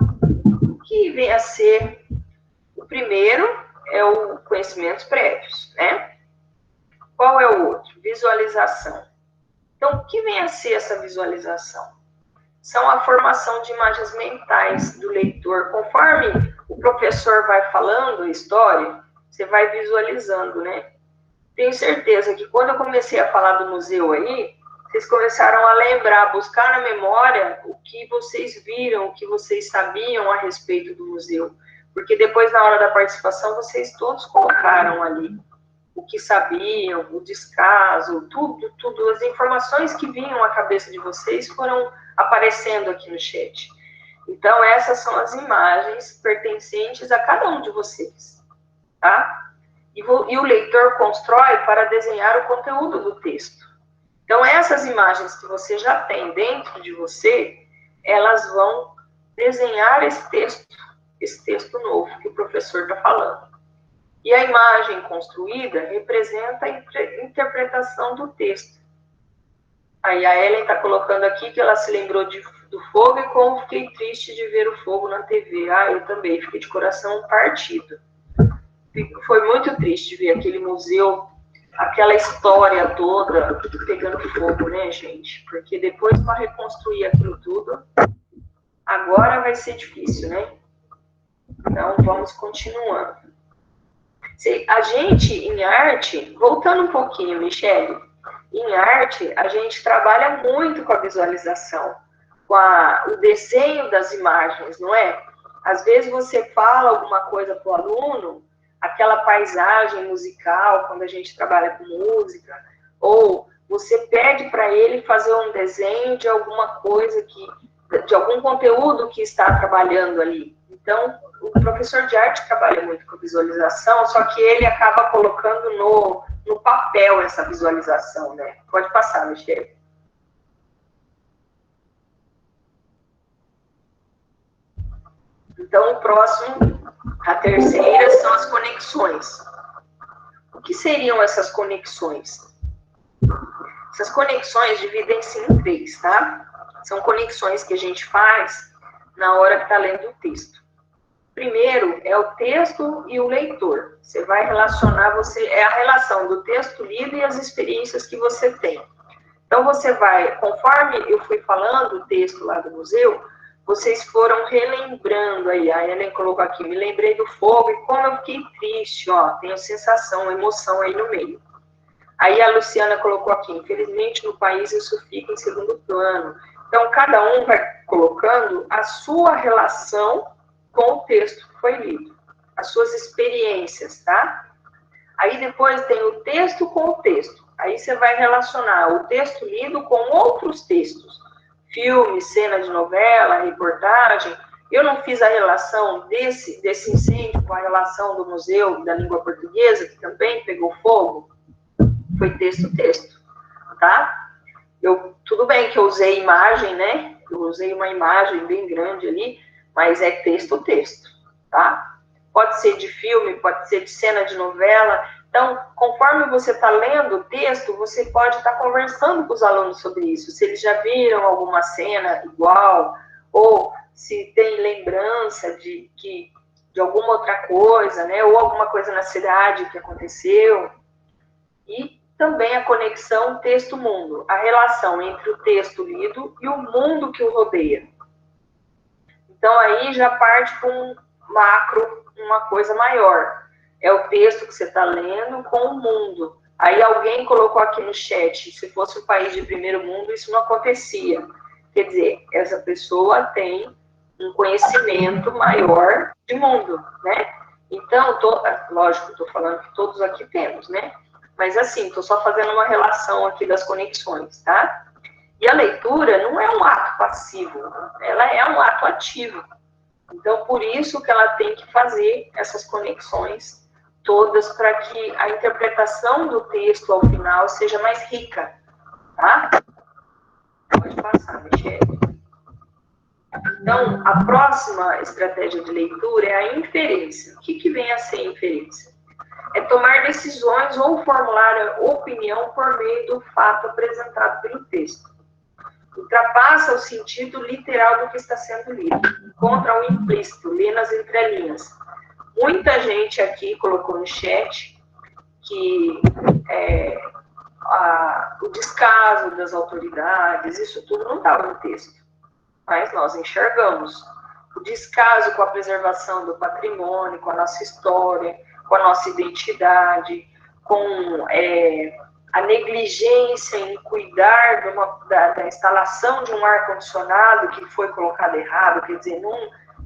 o que vem a ser o primeiro é o conhecimentos prévios, né? Qual é o outro? Visualização. Então, o que vem a ser essa visualização? São a formação de imagens mentais do leitor. Conforme o professor vai falando a história, você vai visualizando, né? Tenho certeza que quando eu comecei a falar do museu aí, vocês começaram a lembrar, buscar na memória o que vocês viram, o que vocês sabiam a respeito do museu. Porque depois, na hora da participação, vocês todos colocaram ali o que sabiam, o descaso, tudo, as informações que vinham à cabeça de vocês foram aparecendo aqui no chat. Então, essas são as imagens pertencentes a cada um de vocês, tá? E o leitor constrói para desenhar o conteúdo do texto. Então, essas imagens que você já tem dentro de você, elas vão desenhar esse texto novo que o professor está falando. E a imagem construída representa a interpretação do texto. Aí a Ellen está colocando aqui que ela se lembrou do fogo e como fiquei triste de ver o fogo na TV. Ah, eu também fiquei de coração partido. Foi muito triste ver aquele museu, aquela história toda pegando fogo, né, gente? Porque depois, para reconstruir aquilo tudo, agora vai ser difícil, né? Então, vamos continuando. A gente, em arte, voltando um pouquinho, Michele, em arte, a gente trabalha muito com a visualização, com o desenho das imagens, não é? Às vezes você fala alguma coisa para o aluno, aquela paisagem musical, quando a gente trabalha com música, ou você pede para ele fazer um desenho de alguma coisa que de algum conteúdo que está trabalhando ali. Então, o professor de arte trabalha muito com visualização, só que ele acaba colocando no papel essa visualização, né? Pode passar, Michele. Então, o próximo, a terceira, são as conexões. O que seriam essas conexões? Essas conexões dividem-se em três, tá? São conexões que a gente faz na hora que está lendo o texto. Primeiro é o texto e o leitor. Você vai relacionar, é a relação do texto lido e as experiências que você tem. Então, você vai, conforme eu fui falando o texto lá do museu, vocês foram relembrando aí. A Ellen colocou aqui, me lembrei do fogo e como eu fiquei triste, ó, tenho sensação, emoção aí no meio. Aí a Luciana colocou aqui, infelizmente no país isso fica em segundo plano. Então, cada um vai colocando a sua relação com o texto que foi lido, as suas experiências, tá? Aí depois tem o texto com o texto. Aí você vai relacionar o texto lido com outros textos. Filme, cena de novela, reportagem. Eu não fiz a relação desse incêndio com a relação do Museu da Língua Portuguesa, que também pegou fogo. Foi texto, tá? Tudo bem que eu usei imagem, né? Eu usei uma imagem bem grande ali, mas é texto, tá? Pode ser de filme, pode ser de cena de novela. Então, conforme você está lendo o texto, você pode estar conversando com os alunos sobre isso. Se eles já viram alguma cena igual, ou se tem lembrança de alguma outra coisa, né? Ou alguma coisa na cidade que aconteceu. E também a conexão texto-mundo, a relação entre o texto lido e o mundo que o rodeia. Então, aí já parte para um macro, uma coisa maior. É o texto que você está lendo com o mundo. Aí alguém colocou aqui no chat, se fosse um país de primeiro mundo, isso não acontecia. Quer dizer, essa pessoa tem um conhecimento maior de mundo, né? Então, lógico, estou falando que todos aqui temos, né? Mas assim, estou só fazendo uma relação aqui das conexões, tá? E a leitura não é um ato passivo, ela é um ato ativo. Então, por isso que ela tem que fazer essas conexões todas para que a interpretação do texto ao final seja mais rica, tá? Pode passar, Michele. Então, a próxima estratégia de leitura é a inferência. O que vem a ser inferência? É tomar decisões ou formular a opinião por meio do fato apresentado pelo texto. Ultrapassa o sentido literal do que está sendo lido. Encontra o implícito, lê nas entrelinhas. Muita gente aqui colocou no chat que o descaso das autoridades, isso tudo não estava no texto. Mas nós enxergamos o descaso com a preservação do patrimônio, com a nossa história, com a nossa identidade, com a negligência em cuidar da instalação de um ar-condicionado que foi colocado errado, quer dizer,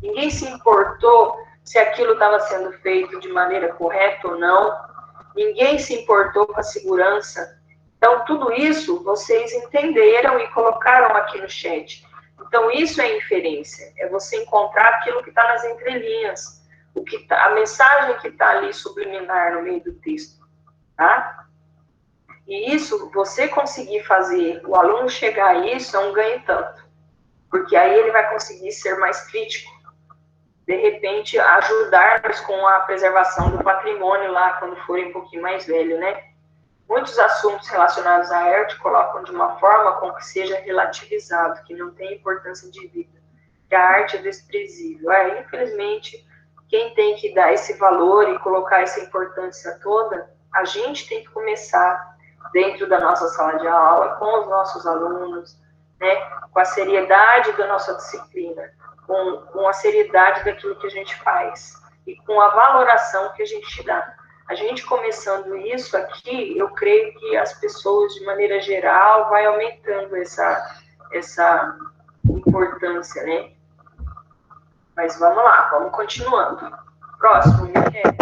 ninguém se importou se aquilo estava sendo feito de maneira correta ou não, ninguém se importou com a segurança. Então, tudo isso vocês entenderam e colocaram aqui no chat. Então, isso é inferência, é você encontrar aquilo que está nas entrelinhas, a mensagem que está ali subliminar no meio do texto, tá? E isso, você conseguir fazer o aluno chegar a isso, é um ganho tanto, porque aí ele vai conseguir ser mais crítico, de repente, ajudar-nos com a preservação do patrimônio lá, quando forem um pouquinho mais velho, né? Muitos assuntos relacionados à arte colocam de uma forma com que seja relativizado, que não tem importância de vida, que a arte é desprezível. Infelizmente, quem tem que dar esse valor e colocar essa importância toda, a gente tem que começar dentro da nossa sala de aula, com os nossos alunos, né, com a seriedade da nossa disciplina, com a seriedade daquilo que a gente faz e com a valoração que a gente dá. A gente começando isso aqui, eu creio que as pessoas, de maneira geral, vai aumentando essa importância, né? Mas vamos lá, vamos continuando. Próximo, Michele.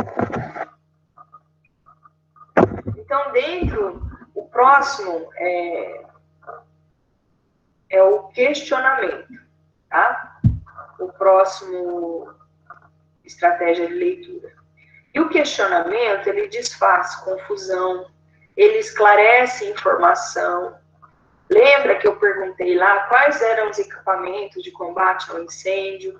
Então, o próximo é o questionamento. tá? O próximo estratégia de leitura. E o questionamento, ele desfaz confusão, ele esclarece informação. Lembra que eu perguntei lá quais eram os equipamentos de combate ao incêndio?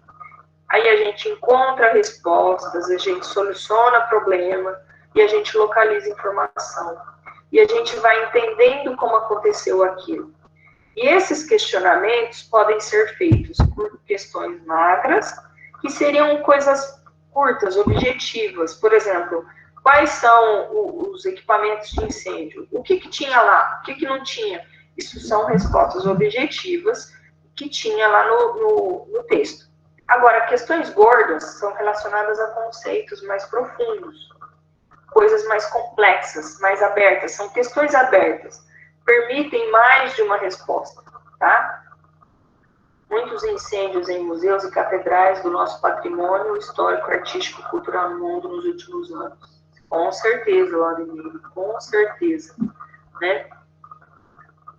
Aí a gente encontra respostas, a gente soluciona problema e a gente localiza informação. E a gente vai entendendo como aconteceu aquilo. E esses questionamentos podem ser feitos por questões magras, que seriam coisas curtas, objetivas. Por exemplo, quais são os equipamentos de incêndio? O que tinha lá? O que não tinha? Isso são respostas objetivas que tinha lá no texto. Agora, questões gordas são relacionadas a conceitos mais profundos, coisas mais complexas, mais abertas, são questões abertas, permitem mais de uma resposta, tá? Muitos incêndios em museus e catedrais do nosso patrimônio histórico, artístico, cultural no mundo nos últimos anos. Com certeza, Laurinei, com certeza, né?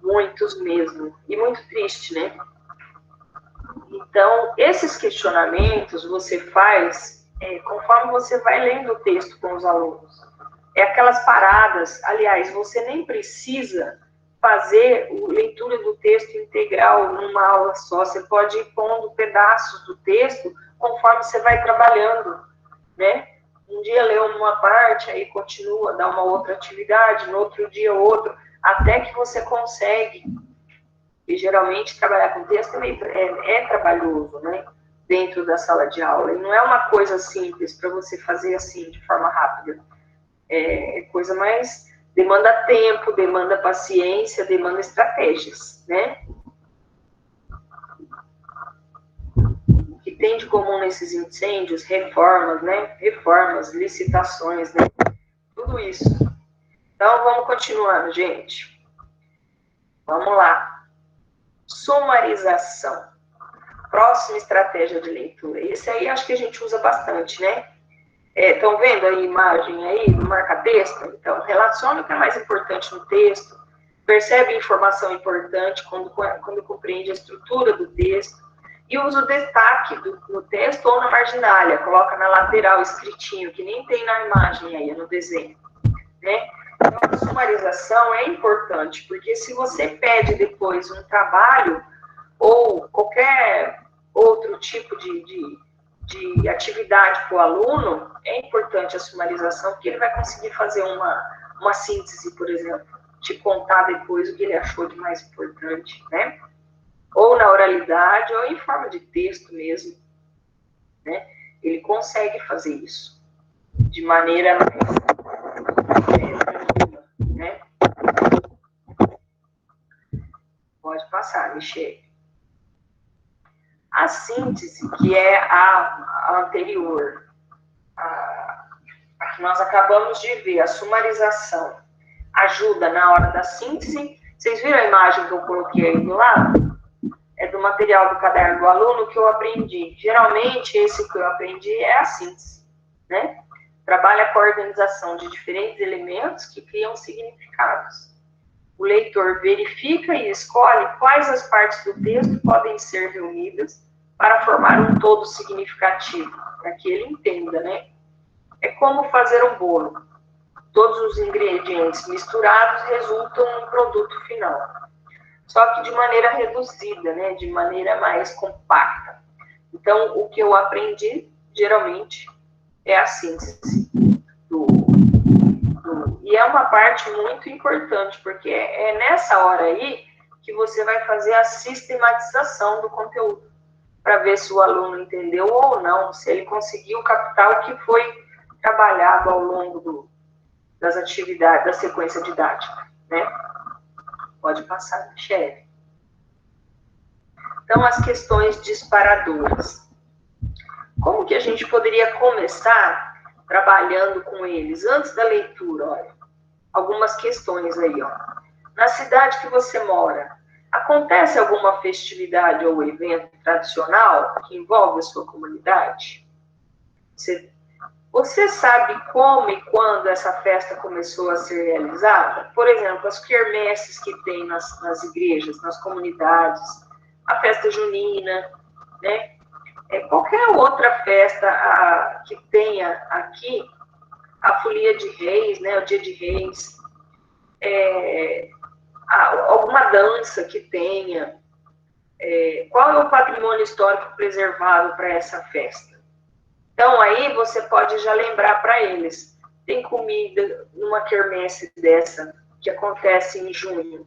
Muitos mesmo, e muito triste, né? Então, esses questionamentos você faz conforme você vai lendo o texto com os alunos. É aquelas paradas, aliás, você nem precisa fazer a leitura do texto integral numa aula só, você pode ir pondo pedaços do texto conforme você vai trabalhando, né? Um dia lê uma parte, aí continua, dá uma outra atividade, no outro dia outro, até que você consegue. E geralmente trabalhar com texto é trabalhoso, né? Dentro da sala de aula. E não é uma coisa simples para você fazer assim, de forma rápida. É coisa mais... demanda tempo, demanda paciência, demanda estratégias, né? O que tem de comum nesses incêndios? Reformas, né? Reformas, licitações, né? Tudo isso. Então, vamos continuando, gente. Vamos lá. Sumarização. Próxima estratégia de leitura. Esse aí acho que a gente usa bastante, né? Estão vendo a imagem aí do marca-texto? Então, relaciona o que é mais importante no texto, percebe informação importante quando compreende a estrutura do texto, e usa o destaque no texto ou na marginalia, coloca na lateral escritinho, que nem tem na imagem aí, no desenho, né? Então, a sumarização é importante, porque se você pede depois um trabalho ou qualquer outro tipo de atividade para o aluno, é importante a sumarização, porque ele vai conseguir fazer uma síntese, por exemplo, te contar depois o que ele achou de mais importante, né? Ou na oralidade, ou em forma de texto mesmo, né? Ele consegue fazer isso de maneira mais tranquila, né? Pode passar, Michele. A síntese, que é a anterior, a que nós acabamos de ver, a sumarização, ajuda na hora da síntese. Vocês viram a imagem que eu coloquei aí do lado? É do material do caderno do aluno que eu aprendi. Geralmente, esse que eu aprendi é a síntese, né? Trabalha com a organização de diferentes elementos que criam significados. O leitor verifica e escolhe quais as partes do texto podem ser reunidas para formar um todo significativo, para que ele entenda, né? É como fazer um bolo. Todos os ingredientes misturados resultam em um produto final. Só que de maneira reduzida, né? De maneira mais compacta. Então, o que eu aprendi, geralmente, é a síntese e é uma parte muito importante, porque é nessa hora aí que você vai fazer a sistematização do conteúdo, para ver se o aluno entendeu ou não, se ele conseguiu captar o que foi trabalhado ao longo das atividades, da sequência didática, né? Pode passar, Michele. Então, as questões disparadoras. Como que a gente poderia começar trabalhando com eles antes da leitura? Olha, algumas questões aí, ó. Na cidade que você mora, acontece alguma festividade ou evento tradicional que envolve a sua comunidade? Você sabe como e quando essa festa começou a ser realizada? Por exemplo, as quermesses que tem nas igrejas, nas comunidades, a festa junina, né? Qualquer outra festa que tenha aqui, a Folia de Reis, né, o Dia de Reis, alguma dança que tenha, qual é o patrimônio histórico preservado para essa festa? Então, aí você pode já lembrar para eles, tem comida numa quermesse dessa, que acontece em junho,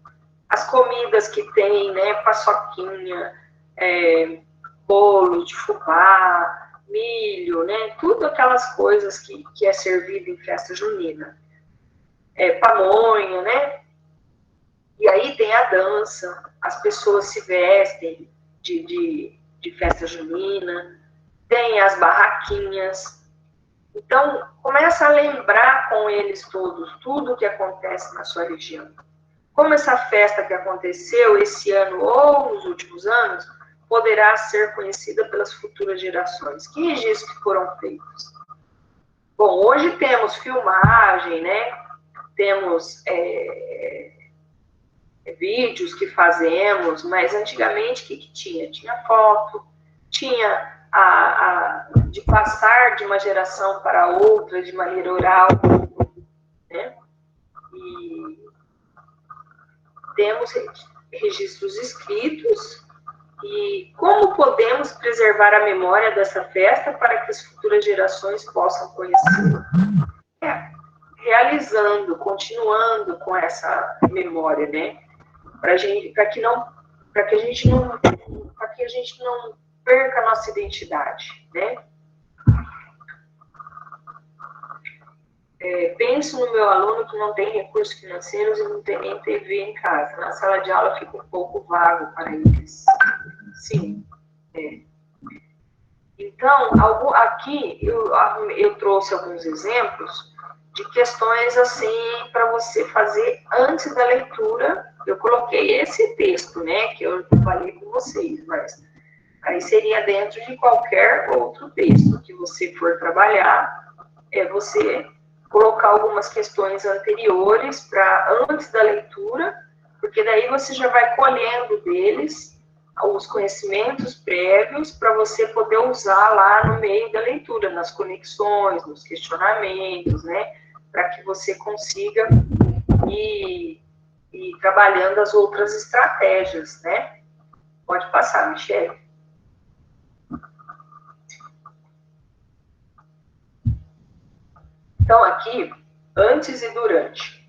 as comidas que tem, né, paçoquinha, bolo de fubá, milho, né, tudo aquelas coisas que é servido em festa junina, pamonha, né, e aí tem a dança, as pessoas se vestem de festa junina, tem as barraquinhas. Então, começa a lembrar com eles todos, tudo o que acontece na sua região. Como essa festa que aconteceu esse ano ou nos últimos anos, poderá ser conhecida pelas futuras gerações. Que registros que foram feitos? Bom, hoje temos filmagem, né? Temos vídeos que fazemos, mas antigamente o que tinha? Tinha foto, tinha de passar de uma geração para outra de maneira oral, né? E temos registros escritos. E como podemos preservar a memória dessa festa para que as futuras gerações possam conhecê-la? Realizando, continuando com essa memória, né? Para que a gente não perca a nossa identidade, né? Penso no meu aluno que não tem recursos financeiros e não tem nem TV em casa. Na sala de aula fica um pouco vago para eles. Sim. Então, aqui eu trouxe alguns exemplos de questões assim para você fazer antes da leitura. Eu coloquei esse texto, né, que eu falei com vocês, mas aí seria dentro de qualquer outro texto que você for trabalhar, você colocar algumas questões anteriores para antes da leitura, porque daí você já vai colhendo deles os conhecimentos prévios para você poder usar lá no meio da leitura, nas conexões, nos questionamentos, né? Para que você consiga ir trabalhando as outras estratégias, né? Pode passar, Michele. Então, aqui, antes e durante.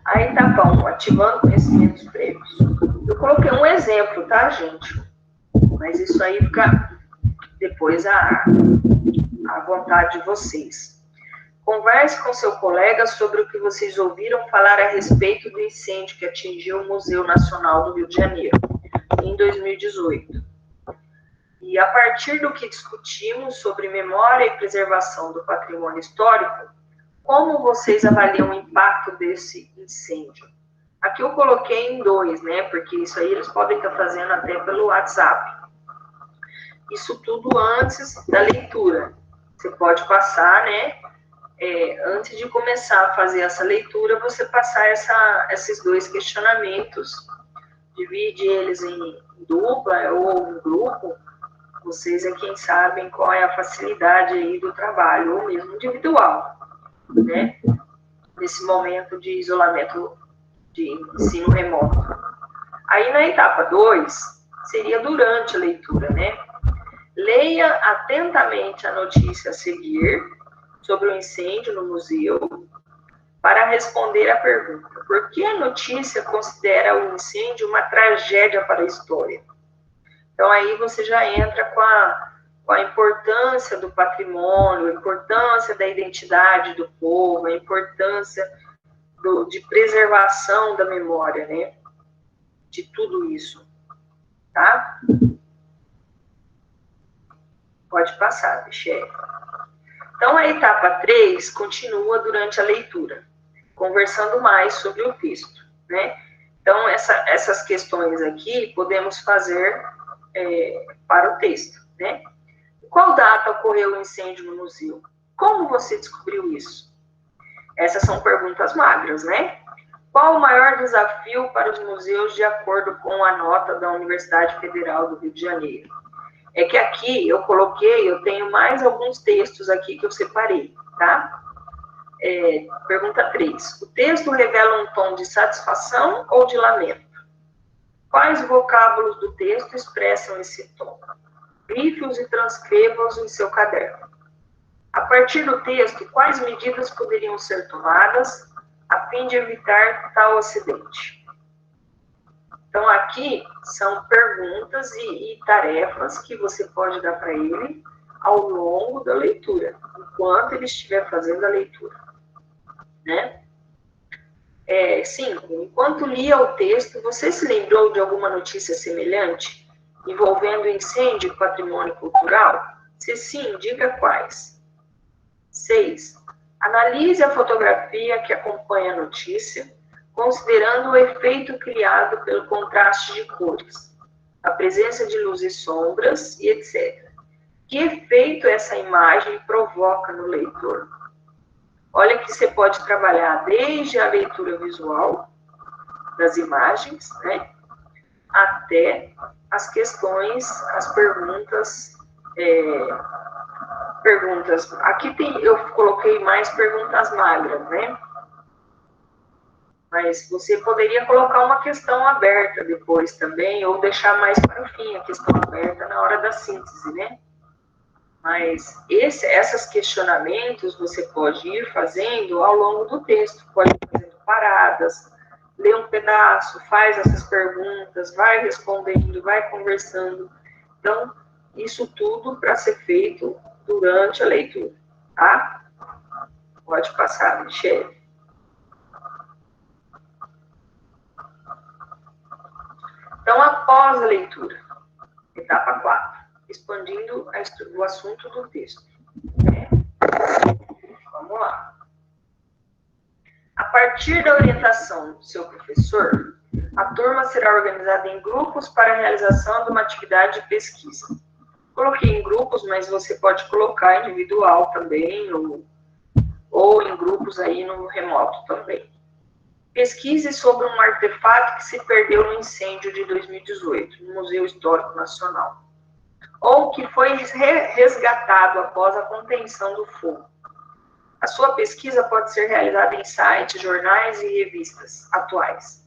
A etapa 1, ativando conhecimentos prévios. Eu coloquei um exemplo, tá, gente? Mas isso aí fica depois à vontade de vocês. Converse com seu colega sobre o que vocês ouviram falar a respeito do incêndio que atingiu o Museu Nacional do Rio de Janeiro, em 2018. E a partir do que discutimos sobre memória e preservação do patrimônio histórico, como vocês avaliam o impacto desse incêndio? Aqui eu coloquei em 2, né? Porque isso aí eles podem estar fazendo até pelo WhatsApp. Isso tudo antes da leitura. Você pode passar, né? Antes de começar a fazer essa leitura, você passar esses 2 questionamentos, divide eles em dupla ou em grupo. Vocês é quem sabem qual é a facilidade aí do trabalho, ou mesmo individual, né? Nesse momento de isolamento de ensino remoto. Aí na etapa 2, seria durante a leitura, né? Leia atentamente a notícia a seguir sobre o incêndio no museu para responder à pergunta: por que a notícia considera o incêndio uma tragédia para a história? Então aí você já entra com a importância do patrimônio, a importância da identidade do povo, a importância de preservação da memória, né? De tudo isso, tá? Pode passar, Michele. Então, a etapa 3 continua durante a leitura, conversando mais sobre o texto, né? Então, essas questões aqui podemos fazer para o texto, né? Qual data ocorreu o incêndio no museu? Como você descobriu isso? Essas são perguntas magras, né? Qual o maior desafio para os museus de acordo com a nota da Universidade Federal do Rio de Janeiro? É que aqui eu tenho mais alguns textos aqui que eu separei, tá? Pergunta 3. O texto revela um tom de satisfação ou de lamento? Quais vocábulos do texto expressam esse tom? Grife-os e transcreva-os em seu caderno. A partir do texto, quais medidas poderiam ser tomadas a fim de evitar tal acidente? Então, aqui são perguntas e tarefas que você pode dar para ele ao longo da leitura, enquanto ele estiver fazendo a leitura, né? 5. Enquanto lia o texto, você se lembrou de alguma notícia semelhante envolvendo incêndio e patrimônio cultural? Se sim, diga quais. 6. Analise a fotografia que acompanha a notícia, considerando o efeito criado pelo contraste de cores, a presença de luz e sombras e etc. Que efeito essa imagem provoca no leitor? Olha que você pode trabalhar desde a leitura visual das imagens, né, até as questões, as perguntas. Aqui eu coloquei mais perguntas magras, né? Mas você poderia colocar uma questão aberta depois também, ou deixar mais para o fim a questão aberta na hora da síntese, né? Mas esses questionamentos você pode ir fazendo ao longo do texto, pode ir fazendo paradas, lê um pedaço, faz essas perguntas, vai respondendo, vai conversando. Então, isso tudo para ser feito durante a leitura, tá? Pode passar, Michele. Então, após a leitura, etapa 4, expandindo o assunto do texto. Vamos lá. A partir da orientação do seu professor, a turma será organizada em grupos para a realização de uma atividade de pesquisa. Coloquei em grupos, mas você pode colocar individual também, ou em grupos aí no remoto também. Pesquise sobre um artefato que se perdeu no incêndio de 2018, no Museu Histórico Nacional, ou que foi resgatado após a contenção do fogo. A sua pesquisa pode ser realizada em sites, jornais e revistas atuais.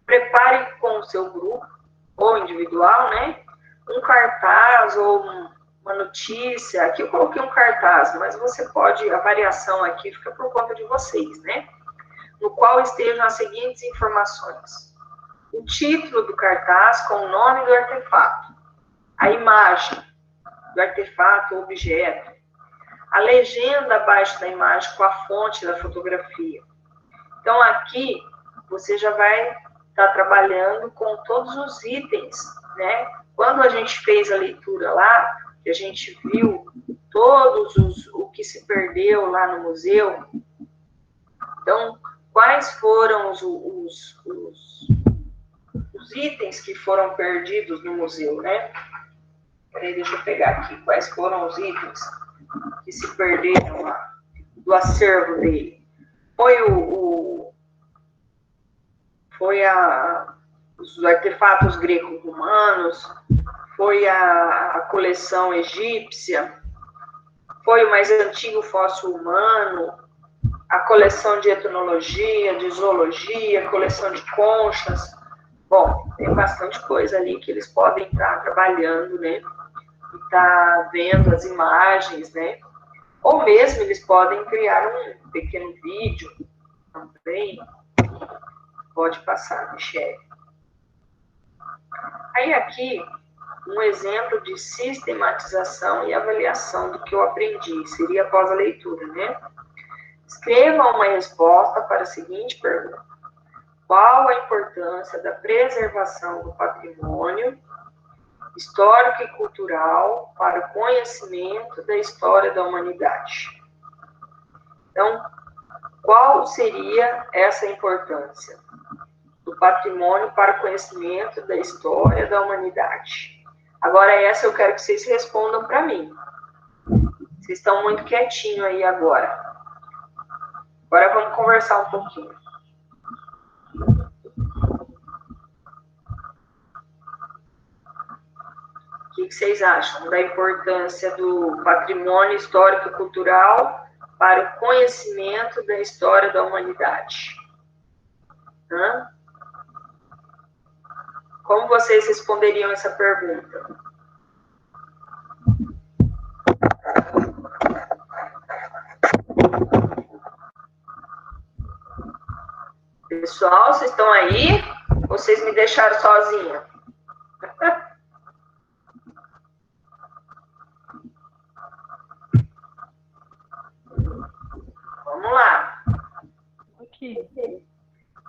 Prepare com o seu grupo, ou individual, né, um cartaz ou uma notícia. Aqui eu coloquei um cartaz, mas você pode, a variação aqui fica por conta de vocês, né? No qual estejam as seguintes informações: o título do cartaz com o nome do artefato, a imagem do artefato ou objeto, a legenda abaixo da imagem com a fonte da fotografia. Então, aqui você já vai estar trabalhando com todos os itens, né? Quando a gente fez a leitura lá, que a gente viu o que se perdeu lá no museu, então, quais foram os itens que foram perdidos no museu, né? Peraí, deixa eu pegar aqui. Quais foram os itens que se perderam lá do acervo dele? Os artefatos greco-romanos, foi a coleção egípcia, foi o mais antigo fóssil humano, a coleção de etnologia, de zoologia, coleção de conchas. Bom, tem bastante coisa ali que eles podem estar trabalhando, né? E estar vendo as imagens, né? Ou mesmo eles podem criar um pequeno vídeo também. Pode passar, Michele. Aí aqui, um exemplo de sistematização e avaliação do que eu aprendi. Seria após a leitura, né? Escreva uma resposta para a seguinte pergunta: qual a importância da preservação do patrimônio histórico e cultural para o conhecimento da história da humanidade? Então, qual seria essa importância do patrimônio para o conhecimento da história da humanidade? Agora, essa eu quero que vocês respondam para mim. Vocês estão muito quietinhos aí agora. Agora vamos conversar um pouquinho. O que vocês acham da importância do patrimônio histórico e cultural para o conhecimento da história da humanidade? Hã? Como vocês responderiam essa pergunta? Pessoal, vocês estão aí? Vocês me deixaram sozinha? Vamos lá. Aqui.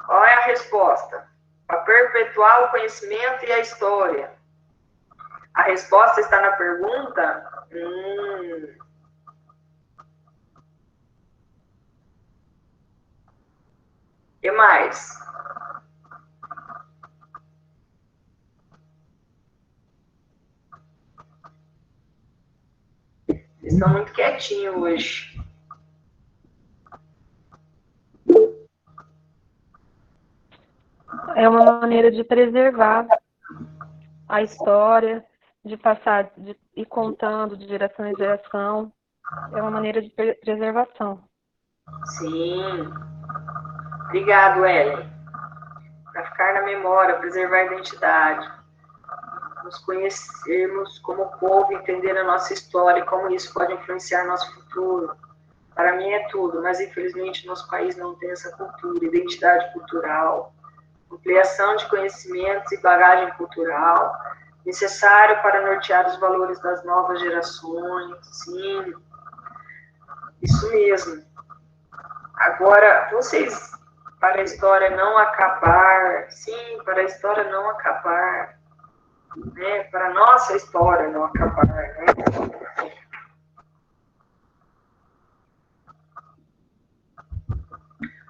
Qual é a resposta? Para perpetuar o conhecimento e a história. A resposta está na pergunta? E mais? Vocês estão muito quietinhos hoje. É uma maneira de preservar a história, de passar, de ir contando de geração em geração. É uma maneira de preservação. Sim. Obrigado, Ellen. Para ficar na memória, preservar a identidade. Nos conhecermos como povo, entender a nossa história e como isso pode influenciar nosso futuro. Para mim é tudo, mas infelizmente nosso país não tem essa cultura, identidade cultural, ampliação de conhecimentos e bagagem cultural, necessário para nortear os valores das novas gerações. Sim, isso mesmo. Agora, vocês, para a história não acabar, sim, para a história não acabar, né? Para a nossa história não acabar, né?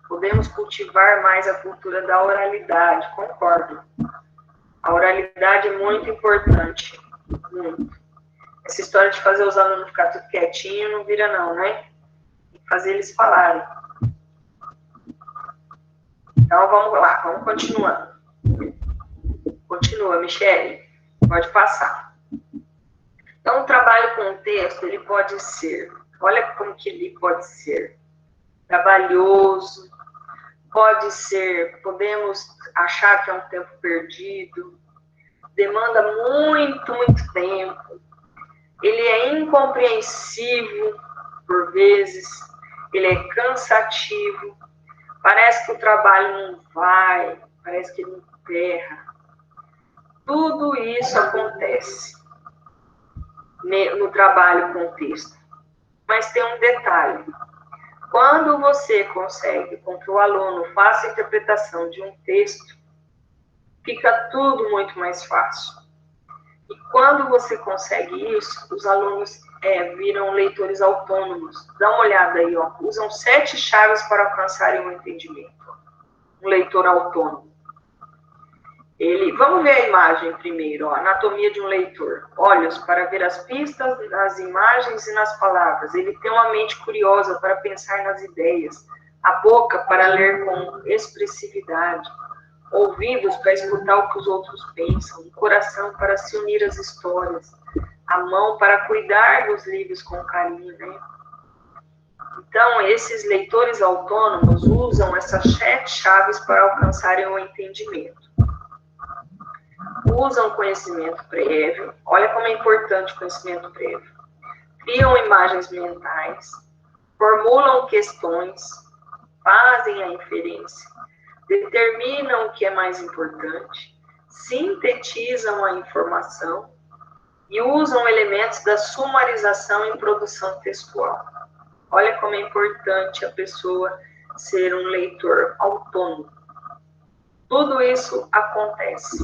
Podemos cultivar mais a cultura da oralidade, concordo. A oralidade é muito importante, muito. Essa história de fazer os alunos ficar tudo quietinho não vira não, né? Tem que fazer eles falarem. Então, vamos lá, vamos continuando. Continua, Michele. Pode passar. Então, o trabalho com o texto, ele pode ser, olha como que ele pode ser trabalhoso, pode ser, podemos achar que é um tempo perdido, demanda muito, muito tempo, ele é incompreensível por vezes, ele é cansativo, parece que o trabalho não vai, parece que ele emperra. Tudo isso acontece no trabalho com o texto. Mas tem um detalhe. Quando você consegue com que o aluno faça a interpretação de um texto, fica tudo muito mais fácil. E quando você consegue isso, os alunos viram leitores autônomos. Dá uma olhada aí, ó. Usam 7 chaves para alcançarem o entendimento. Um leitor autônomo. Vamos ver a imagem primeiro, ó, anatomia de um leitor. Olhos para ver as pistas nas imagens e nas palavras. Ele tem uma mente curiosa para pensar nas ideias. A boca para ler com expressividade. Ouvidos para escutar o que os outros pensam. O coração para se unir às histórias. A mão para cuidar dos livros com carinho, né? Então, esses leitores autônomos usam essas 7 chaves para alcançarem o entendimento. Usam conhecimento prévio, olha como é importante o conhecimento prévio, criam imagens mentais, formulam questões, fazem a inferência, determinam o que é mais importante, sintetizam a informação e usam elementos da sumarização em produção textual. Olha como é importante a pessoa ser um leitor autônomo. Tudo isso acontece,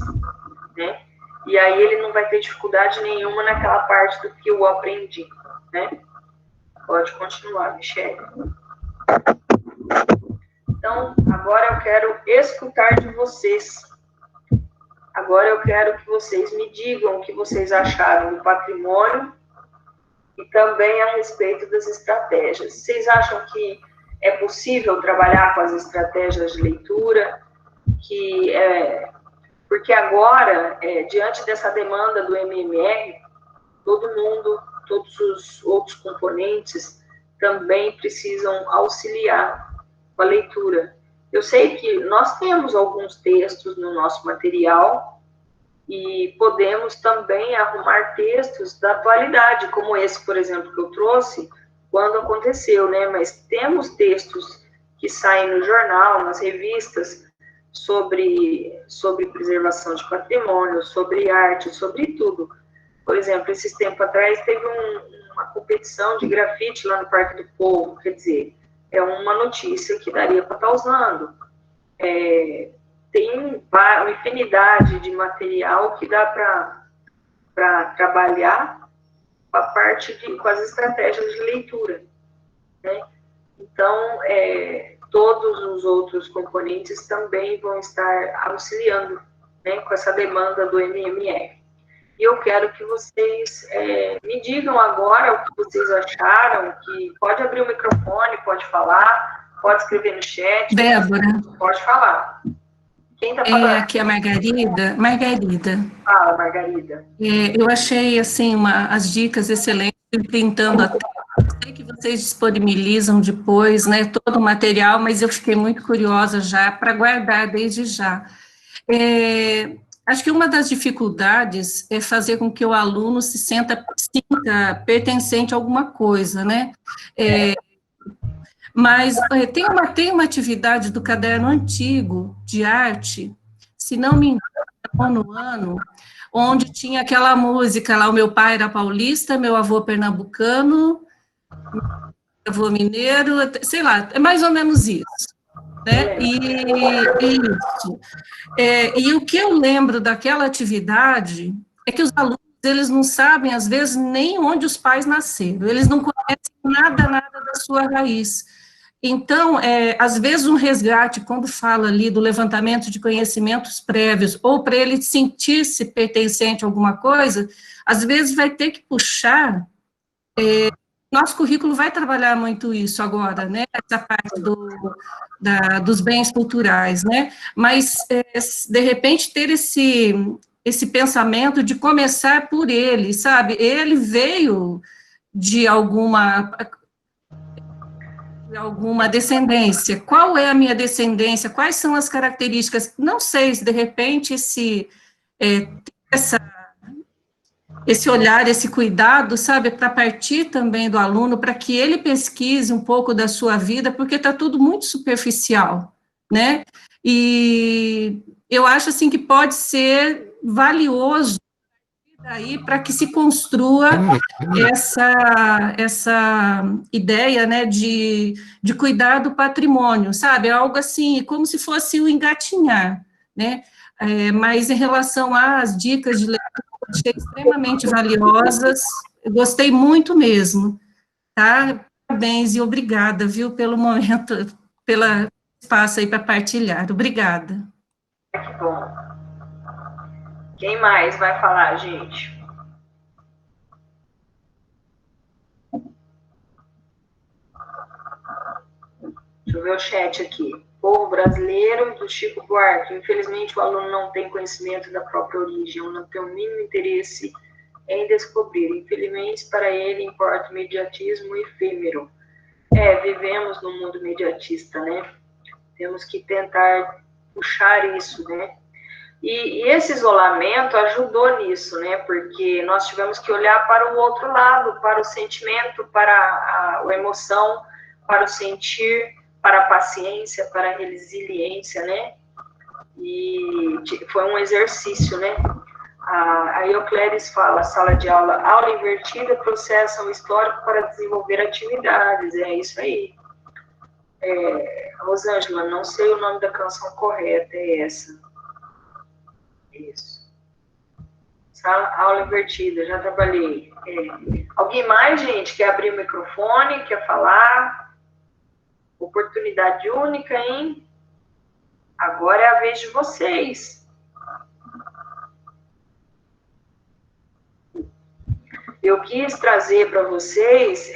né? E aí ele não vai ter dificuldade nenhuma naquela parte do que eu aprendi, né? Pode continuar, Michele. Então, agora eu quero escutar de vocês. Agora eu quero que vocês me digam o que vocês acharam do patrimônio e também a respeito das estratégias. Vocês acham que é possível trabalhar com as estratégias de leitura? Porque agora, diante dessa demanda do MMR, todo mundo, todos os outros componentes também precisam auxiliar com a leitura. Eu sei que nós temos alguns textos no nosso material e podemos também arrumar textos da atualidade, como esse, por exemplo, que eu trouxe, quando aconteceu, né? Mas temos textos que saem no jornal, nas revistas, sobre preservação de patrimônio, sobre arte, sobre tudo. Por exemplo, esses tempos atrás teve uma competição de grafite lá no Parque do Povo, quer dizer, é uma notícia que daria para estar usando. Tem uma infinidade de material que dá para trabalhar com a parte com as estratégias de leitura, né? Então, todos os outros componentes também vão estar auxiliando, né, com essa demanda do MMR. E eu quero que vocês me digam agora o que vocês acharam, que pode abrir o microfone, pode falar, pode escrever no chat. Débora. Pode falar. Quem está falando? Aqui é a Margarida. Margarida. Fala, Margarida. Eu achei, assim, as dicas excelentes, printando a tela. Sei que vocês disponibilizam depois, né, todo o material, mas eu fiquei muito curiosa já, para guardar desde já. Acho que uma das dificuldades é fazer com que o aluno se sinta pertencente a alguma coisa, né? Mas tem uma atividade do caderno antigo de arte, se não me engano, no ano, onde tinha aquela música lá, o meu pai era paulista, meu avô pernambucano, meu avô mineiro, sei lá, é mais ou menos isso, né? E o que eu lembro daquela atividade é que os alunos, eles não sabem, às vezes, nem onde os pais nasceram, eles não conhecem nada da sua raiz. Então, às vezes, um resgate, quando fala ali do levantamento de conhecimentos prévios, ou para ele sentir-se pertencente a alguma coisa, às vezes vai ter que puxar. Nosso currículo vai trabalhar muito isso agora, né? Essa parte dos bens culturais, né? Mas, de repente, ter esse pensamento de começar por ele, sabe? Ele veio de alguma descendência. Qual é a minha descendência? Quais são as características? Não sei se, de repente, esse olhar, esse cuidado, sabe, para partir também do aluno, para que ele pesquise um pouco da sua vida, porque está tudo muito superficial, né? E eu acho, assim, que pode ser valioso aí para que se construa essa ideia, né, de cuidar do patrimônio, sabe? Algo assim, como se fosse o engatinhar, né? Mas em relação às dicas de leitura, achei extremamente valiosas, eu gostei muito mesmo, tá? Parabéns e obrigada, viu, pelo momento, pelo espaço aí para partilhar. Obrigada. Que bom. Quem mais vai falar, gente? Deixa eu ver o chat aqui. Povo brasileiro, do Chico Buarque. Infelizmente, o aluno não tem conhecimento da própria origem, não tem o mínimo interesse em descobrir. Infelizmente, para ele, importa o mediatismo efêmero. Vivemos num mundo mediatista, né? Temos que tentar puxar isso, né? E esse isolamento ajudou nisso, né? Porque nós tivemos que olhar para o outro lado, para o sentimento, para a emoção, para o sentir, para a paciência, para a resiliência, né? E foi um exercício, né? A Euclides fala, sala de aula invertida processa o histórico para desenvolver atividades, é isso aí. Rosângela, não sei o nome da canção correta, é essa. Isso. Aula invertida, já trabalhei. Alguém mais, gente, quer abrir o microfone, quer falar? Oportunidade única, hein? Agora é a vez de vocês. Eu quis trazer para vocês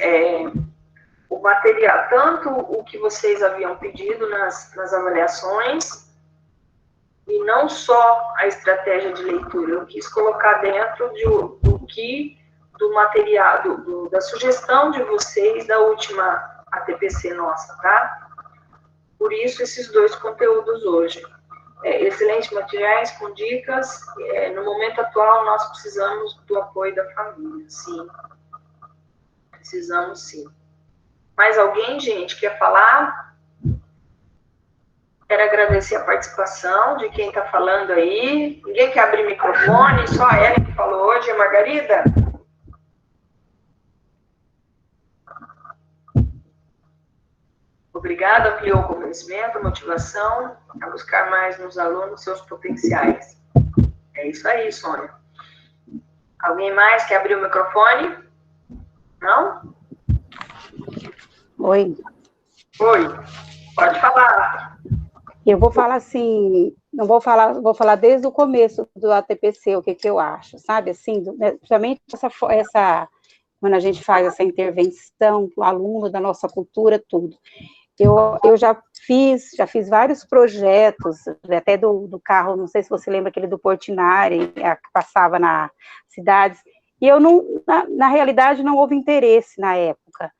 o material, tanto o que vocês haviam pedido nas avaliações, e não só a estratégia de leitura. Eu quis colocar dentro do material, da sugestão de vocês da última ATPC nossa, tá? Por isso, esses 2 conteúdos hoje. Excelentes materiais com dicas. No momento atual, nós precisamos do apoio da família, sim. Precisamos, sim. Mais alguém, gente, quer falar? Quero agradecer a participação de quem está falando aí. Ninguém quer abrir microfone, só a Ellen que falou hoje, a Margarida? Obrigada, ampliou o conhecimento, a motivação a buscar mais nos alunos seus potenciais. É isso aí, Sônia. Alguém mais quer abrir o microfone? Não? Oi. Oi, pode falar. Eu vou falar assim, não vou falar desde o começo do ATPC, o que eu acho, sabe, assim, principalmente quando a gente faz essa intervenção, o aluno da nossa cultura, tudo. Eu já fiz vários projetos, até do carro, não sei se você lembra aquele do Portinari, que passava nas cidades, e eu não, na realidade, não houve interesse na época.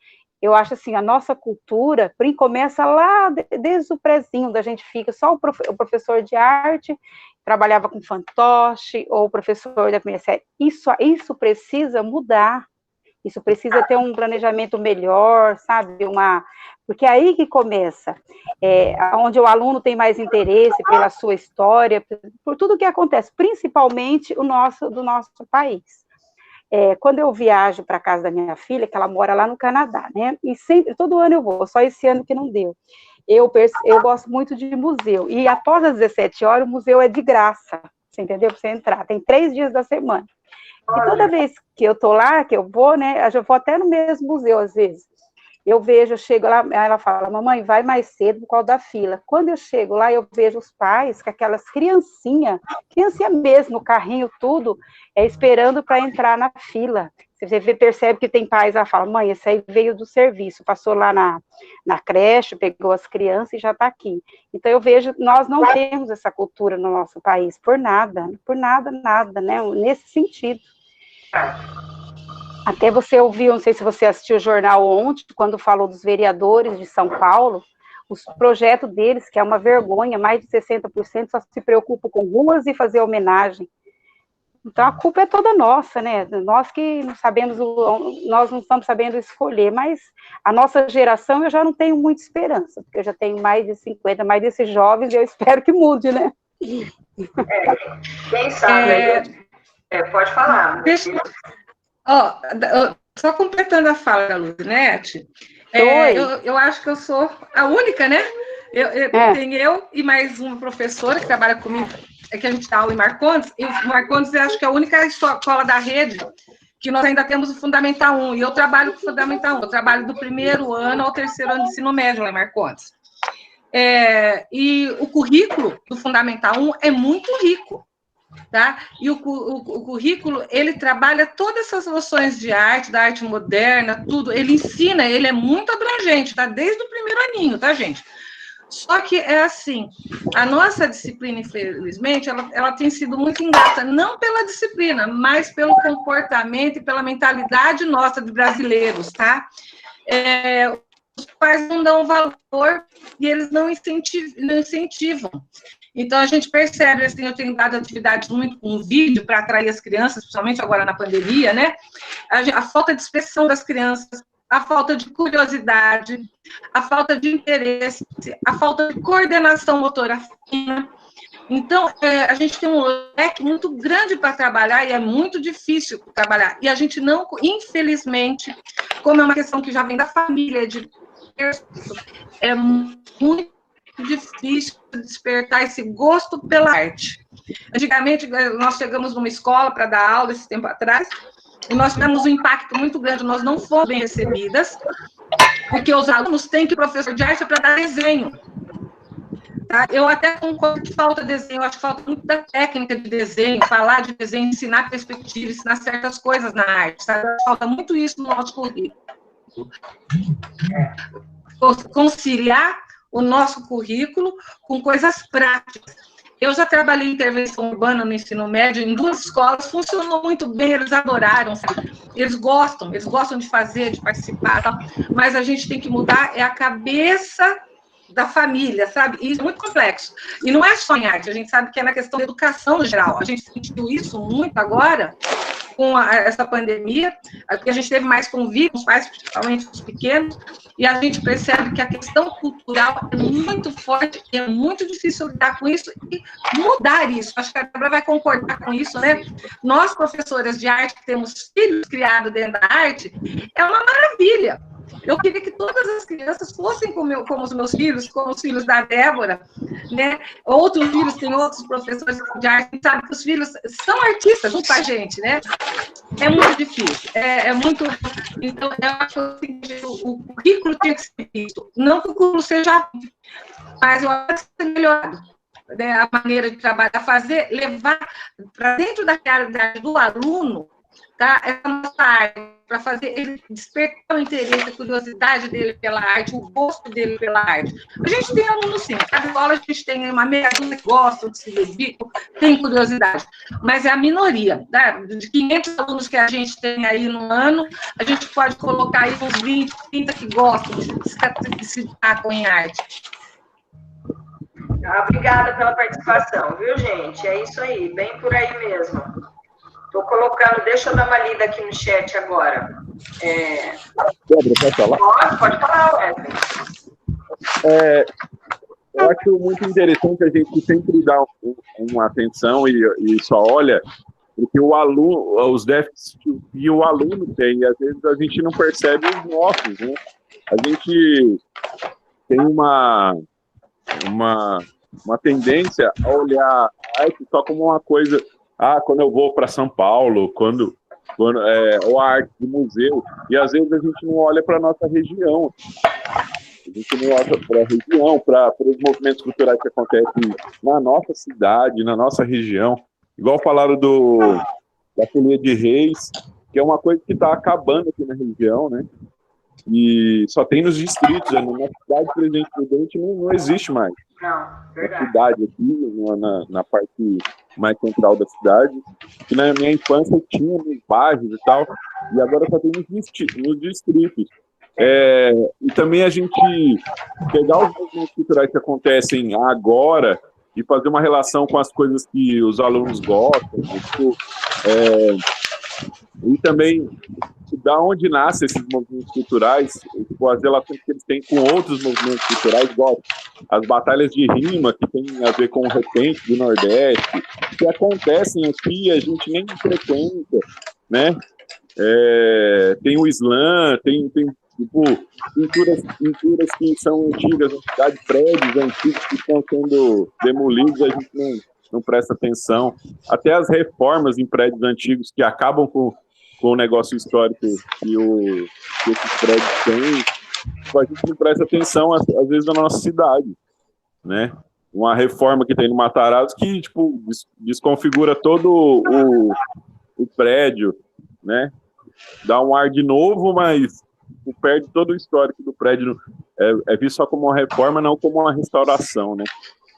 Eu acho assim, a nossa cultura começa lá desde o prézinho, da gente fica só o professor de arte, trabalhava com fantoche, ou o professor da primeira série. Isso precisa mudar, isso precisa ter um planejamento melhor, sabe? Porque é aí que começa, onde o aluno tem mais interesse pela sua história, por tudo que acontece, principalmente do nosso país. Quando eu viajo para a casa da minha filha, que ela mora lá no Canadá, né, e sempre, todo ano eu vou, só esse ano que não deu, eu gosto muito de museu, e após as 17 horas, o museu é de graça, você entendeu? Para você entrar, tem 3 dias da semana, e toda vez que eu tô lá, que eu vou, né, eu vou até no mesmo museu, às vezes, eu chego lá, ela fala, mamãe, vai mais cedo por causa da fila. Quando eu chego lá, eu vejo os pais com aquelas criancinha mesmo, no carrinho, tudo, esperando para entrar na fila. Você percebe que tem pais que falam, mãe, esse aí veio do serviço, passou lá na creche, pegou as crianças e já está aqui. Então, eu vejo, nós não temos essa cultura no nosso país, por nada, né, nesse sentido. Até você ouviu, não sei se você assistiu o jornal ontem, quando falou dos vereadores de São Paulo, os projetos deles, que é uma vergonha, mais de 60% só se preocupam com ruas e fazer homenagem. Então, a culpa é toda nossa, né? Nós que não sabemos, nós não estamos sabendo escolher, mas a nossa geração eu já não tenho muita esperança, porque eu já tenho mais de 50, mais desses jovens, e eu espero que mude, né? Quem sabe? Pode falar. Só completando a fala da Luzinete, eu acho que eu sou a única, né? Tenho eu e mais uma professora que trabalha comigo, que a gente dá aula em Marcondes, e o Marcondes eu acho que é a única escola da rede que nós ainda temos o Fundamental 1, e eu trabalho com o Fundamental 1, eu trabalho do 1º ano ao 3º ano de ensino médio lá em Marcondes. E o currículo do Fundamental 1 é muito rico. Tá? E o currículo, ele trabalha todas essas noções de arte, da arte moderna, tudo, ele ensina, ele é muito abrangente, tá? Desde o 1º aninho, tá, gente? Só que é assim, a nossa disciplina, infelizmente, ela tem sido muito ingrata, não pela disciplina, mas pelo comportamento e pela mentalidade nossa de brasileiros, tá? Os pais não dão valor e eles não incentivam. Então, a gente percebe, assim, eu tenho dado atividades muito com vídeo para atrair as crianças, principalmente agora na pandemia, né? A falta de expressão das crianças, a falta de curiosidade, a falta de interesse, a falta de coordenação motora fina. Então, a gente tem um leque muito grande para trabalhar e é muito difícil trabalhar. E a gente não, infelizmente, como é uma questão que já vem da família, é muito difícil despertar esse gosto pela arte. Antigamente, nós chegamos numa escola para dar aula, esse tempo atrás, e nós tivemos um impacto muito grande, nós não fomos bem recebidas, porque os alunos têm que ir professor de arte para dar desenho. Tá? Eu até concordo que falta desenho, eu acho que falta muito da técnica de desenho, falar de desenho, ensinar perspectiva, ensinar certas coisas na arte, sabe? Falta muito isso no nosso currículo. Conciliar o nosso currículo com coisas práticas. Eu já trabalhei em intervenção urbana no ensino médio, em 2 escolas, funcionou muito bem, eles adoraram, sabe? Eles gostam de fazer, de participar, tal, mas a gente tem que mudar a cabeça da família, sabe? E isso é muito complexo. E não é só em arte, a gente sabe que é na questão da educação no geral. A gente sentiu isso muito agora, com essa pandemia, porque a gente teve mais convívio, os pais, principalmente os pequenos, e a gente percebe que a questão cultural é muito forte e é muito difícil lidar com isso e mudar isso. Acho que a Débora vai concordar com isso, né? Nós, professoras de arte, que temos filhos criados dentro da arte, é uma maravilha. Eu queria que todas as crianças fossem como os meus filhos, como os filhos da Débora, né? Outros filhos têm outros professores de arte, sabe que os filhos são artistas junto com a gente, né? É muito difícil, é muito... Então, eu acho que o currículo tem que ser visto. Não que o currículo seja... Mas eu acho que tem que ser melhorado. Né? A maneira de trabalhar, fazer, levar para dentro da realidade do aluno, tá? Essa nossa arte, para fazer ele despertar o interesse, a curiosidade dele pela arte, o gosto dele pela arte. A gente tem alunos, sim. Cada escola a gente tem uma meia dúzia que gostam de se dedicar, tem curiosidade. Mas é a minoria. Né? De 500 alunos que a gente tem aí no ano, a gente pode colocar aí uns 20, 30 que gostam de se destacam em arte. Obrigada pela participação, viu, gente? É isso aí, bem por aí mesmo. Estou colocando, deixa eu dar uma lida aqui no chat agora. Débora, pode falar? Pode falar, Wesley. Eu acho muito interessante a gente sempre dar uma atenção e só olha, porque o aluno, os déficits que o aluno tem, e às vezes a gente não percebe os nossos, né? A gente tem uma tendência a olhar a arte só como uma coisa... quando eu vou para São Paulo, ou a arte do museu, e às vezes a gente não olha para a nossa região. A gente não olha para a região, para os movimentos culturais que acontecem na nossa cidade, na nossa região. Igual falaram da Folia de Reis, que é uma coisa que está acabando aqui na região, né? E só tem nos distritos, né? Na cidade Presidente Prudente não existe mais. Não, verdade. Na cidade aqui, na parte mais central da cidade, que na minha infância tinha nos bairros e tal, e agora só tem nos distritos. E também a gente pegar os movimentos culturais que acontecem agora e fazer uma relação com as coisas que os alunos gostam, e também da onde nascem esses movimentos culturais, as relações que eles têm com outros movimentos culturais, igual as batalhas de rima, que tem a ver com o repente do Nordeste, que acontecem aqui e a gente nem frequenta, né? Tem o slam, tem tipo, pinturas que são antigas, na cidade, prédios antigos que estão sendo demolidos, a gente não presta atenção. Até as reformas em prédios antigos que acabam com o negócio histórico que esses prédios têm, a gente não presta atenção, às vezes, na nossa cidade, né? Uma reforma que tem no Matarazzo que, tipo, desconfigura todo o prédio, né? Dá um ar de novo, mas perde todo o histórico do prédio. É visto só como uma reforma, não como uma restauração, né?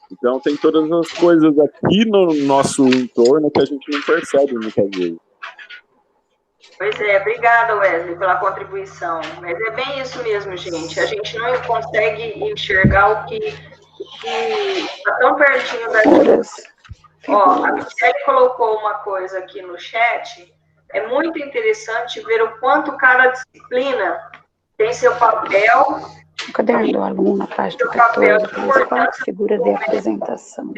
Então, tem todas as coisas aqui no nosso entorno que a gente não percebe muitas vezes. Pois é, obrigada, Wesley, pela contribuição. Mas é bem isso mesmo, gente. A gente não consegue enxergar o que está tão pertinho da gente. Ó, a Michelle colocou uma coisa aqui no chat. É muito interessante ver o quanto cada disciplina tem seu papel. O caderno do aluno, na página 14, principais figuras de apresentação.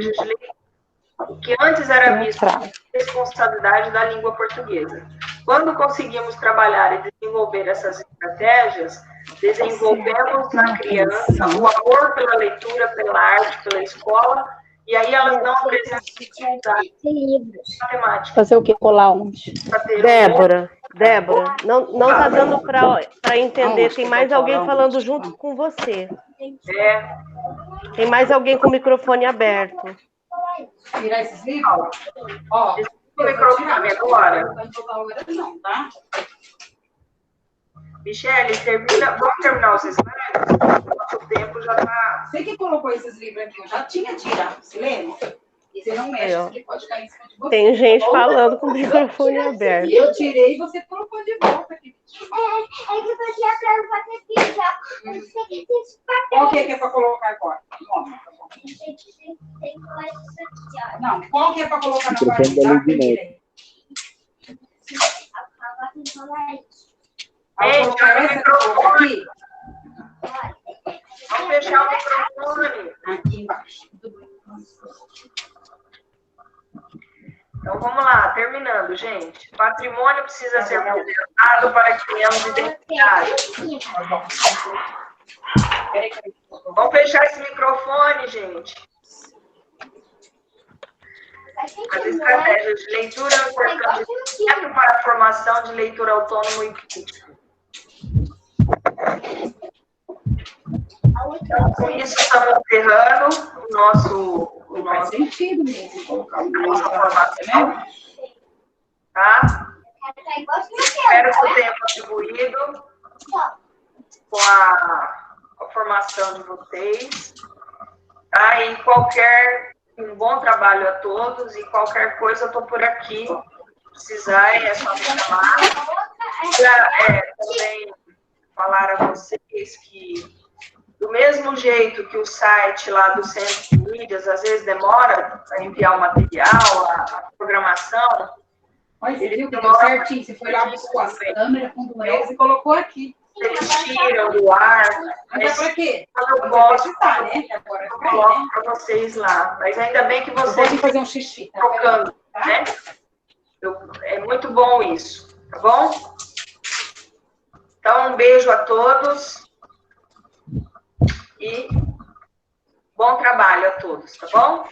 Que antes era visto como responsabilidade da língua portuguesa. Quando conseguimos trabalhar e desenvolver essas estratégias, desenvolvemos na criança o amor pela leitura, pela arte, pela escola, e aí elas não apresentam matemática. Fazer o quê? Colar onde? Débora, não tá dando para entender. Tem mais alguém falando junto com você. Tem mais alguém com o microfone aberto. Tirar esses livros? Ó, o microfone agora. Não, tá? Michele, vamos terminar os slides? Nosso tempo já está... Você que colocou esses livros aqui, eu já tinha tirado, você lembra? Você não mexe, porque pode cair em cima de você. Tem gente falando com o microfone aberto. Eu tirei e você colocou de volta aqui. É que eu tinha pra fazer já. Qual que é para colocar agora? Não, qual que é para colocar na parede? Dá pra direito. Gente, olha o microfone. Vamos fechar o microfone. Aqui embaixo. Então, vamos lá, terminando, gente. Patrimônio precisa ser preservado para que tenhamos identidade. Vamos fechar esse microfone, gente. As estratégias de leitura é importante para a formação de leitura autônomo e crítico. Então, com isso, estamos encerrando o nosso... Faz sentido mesmo colocar o nossa formação, tá? Espero que eu tenha contribuído com a formação de vocês, tá? E um bom trabalho a todos, e qualquer coisa eu estou por aqui. Se precisarem, é só me chamar. Também falar a vocês que do mesmo jeito que o site lá do Centro de Mídias, às vezes demora para enviar o material, a programação. Olha, você viu que deu certinho? Você foi lá, buscou as câmeras com duelos e colocou aqui. Eles tiram do ar. Mas para quê? Quando eu gosto, né? Agora eu coloco para vocês lá. Mas ainda bem que vocês estão fazer um xixi, tá? Trocando, né? É muito bom isso, tá bom? Então, um beijo a todos. E bom trabalho a todos, tá bom?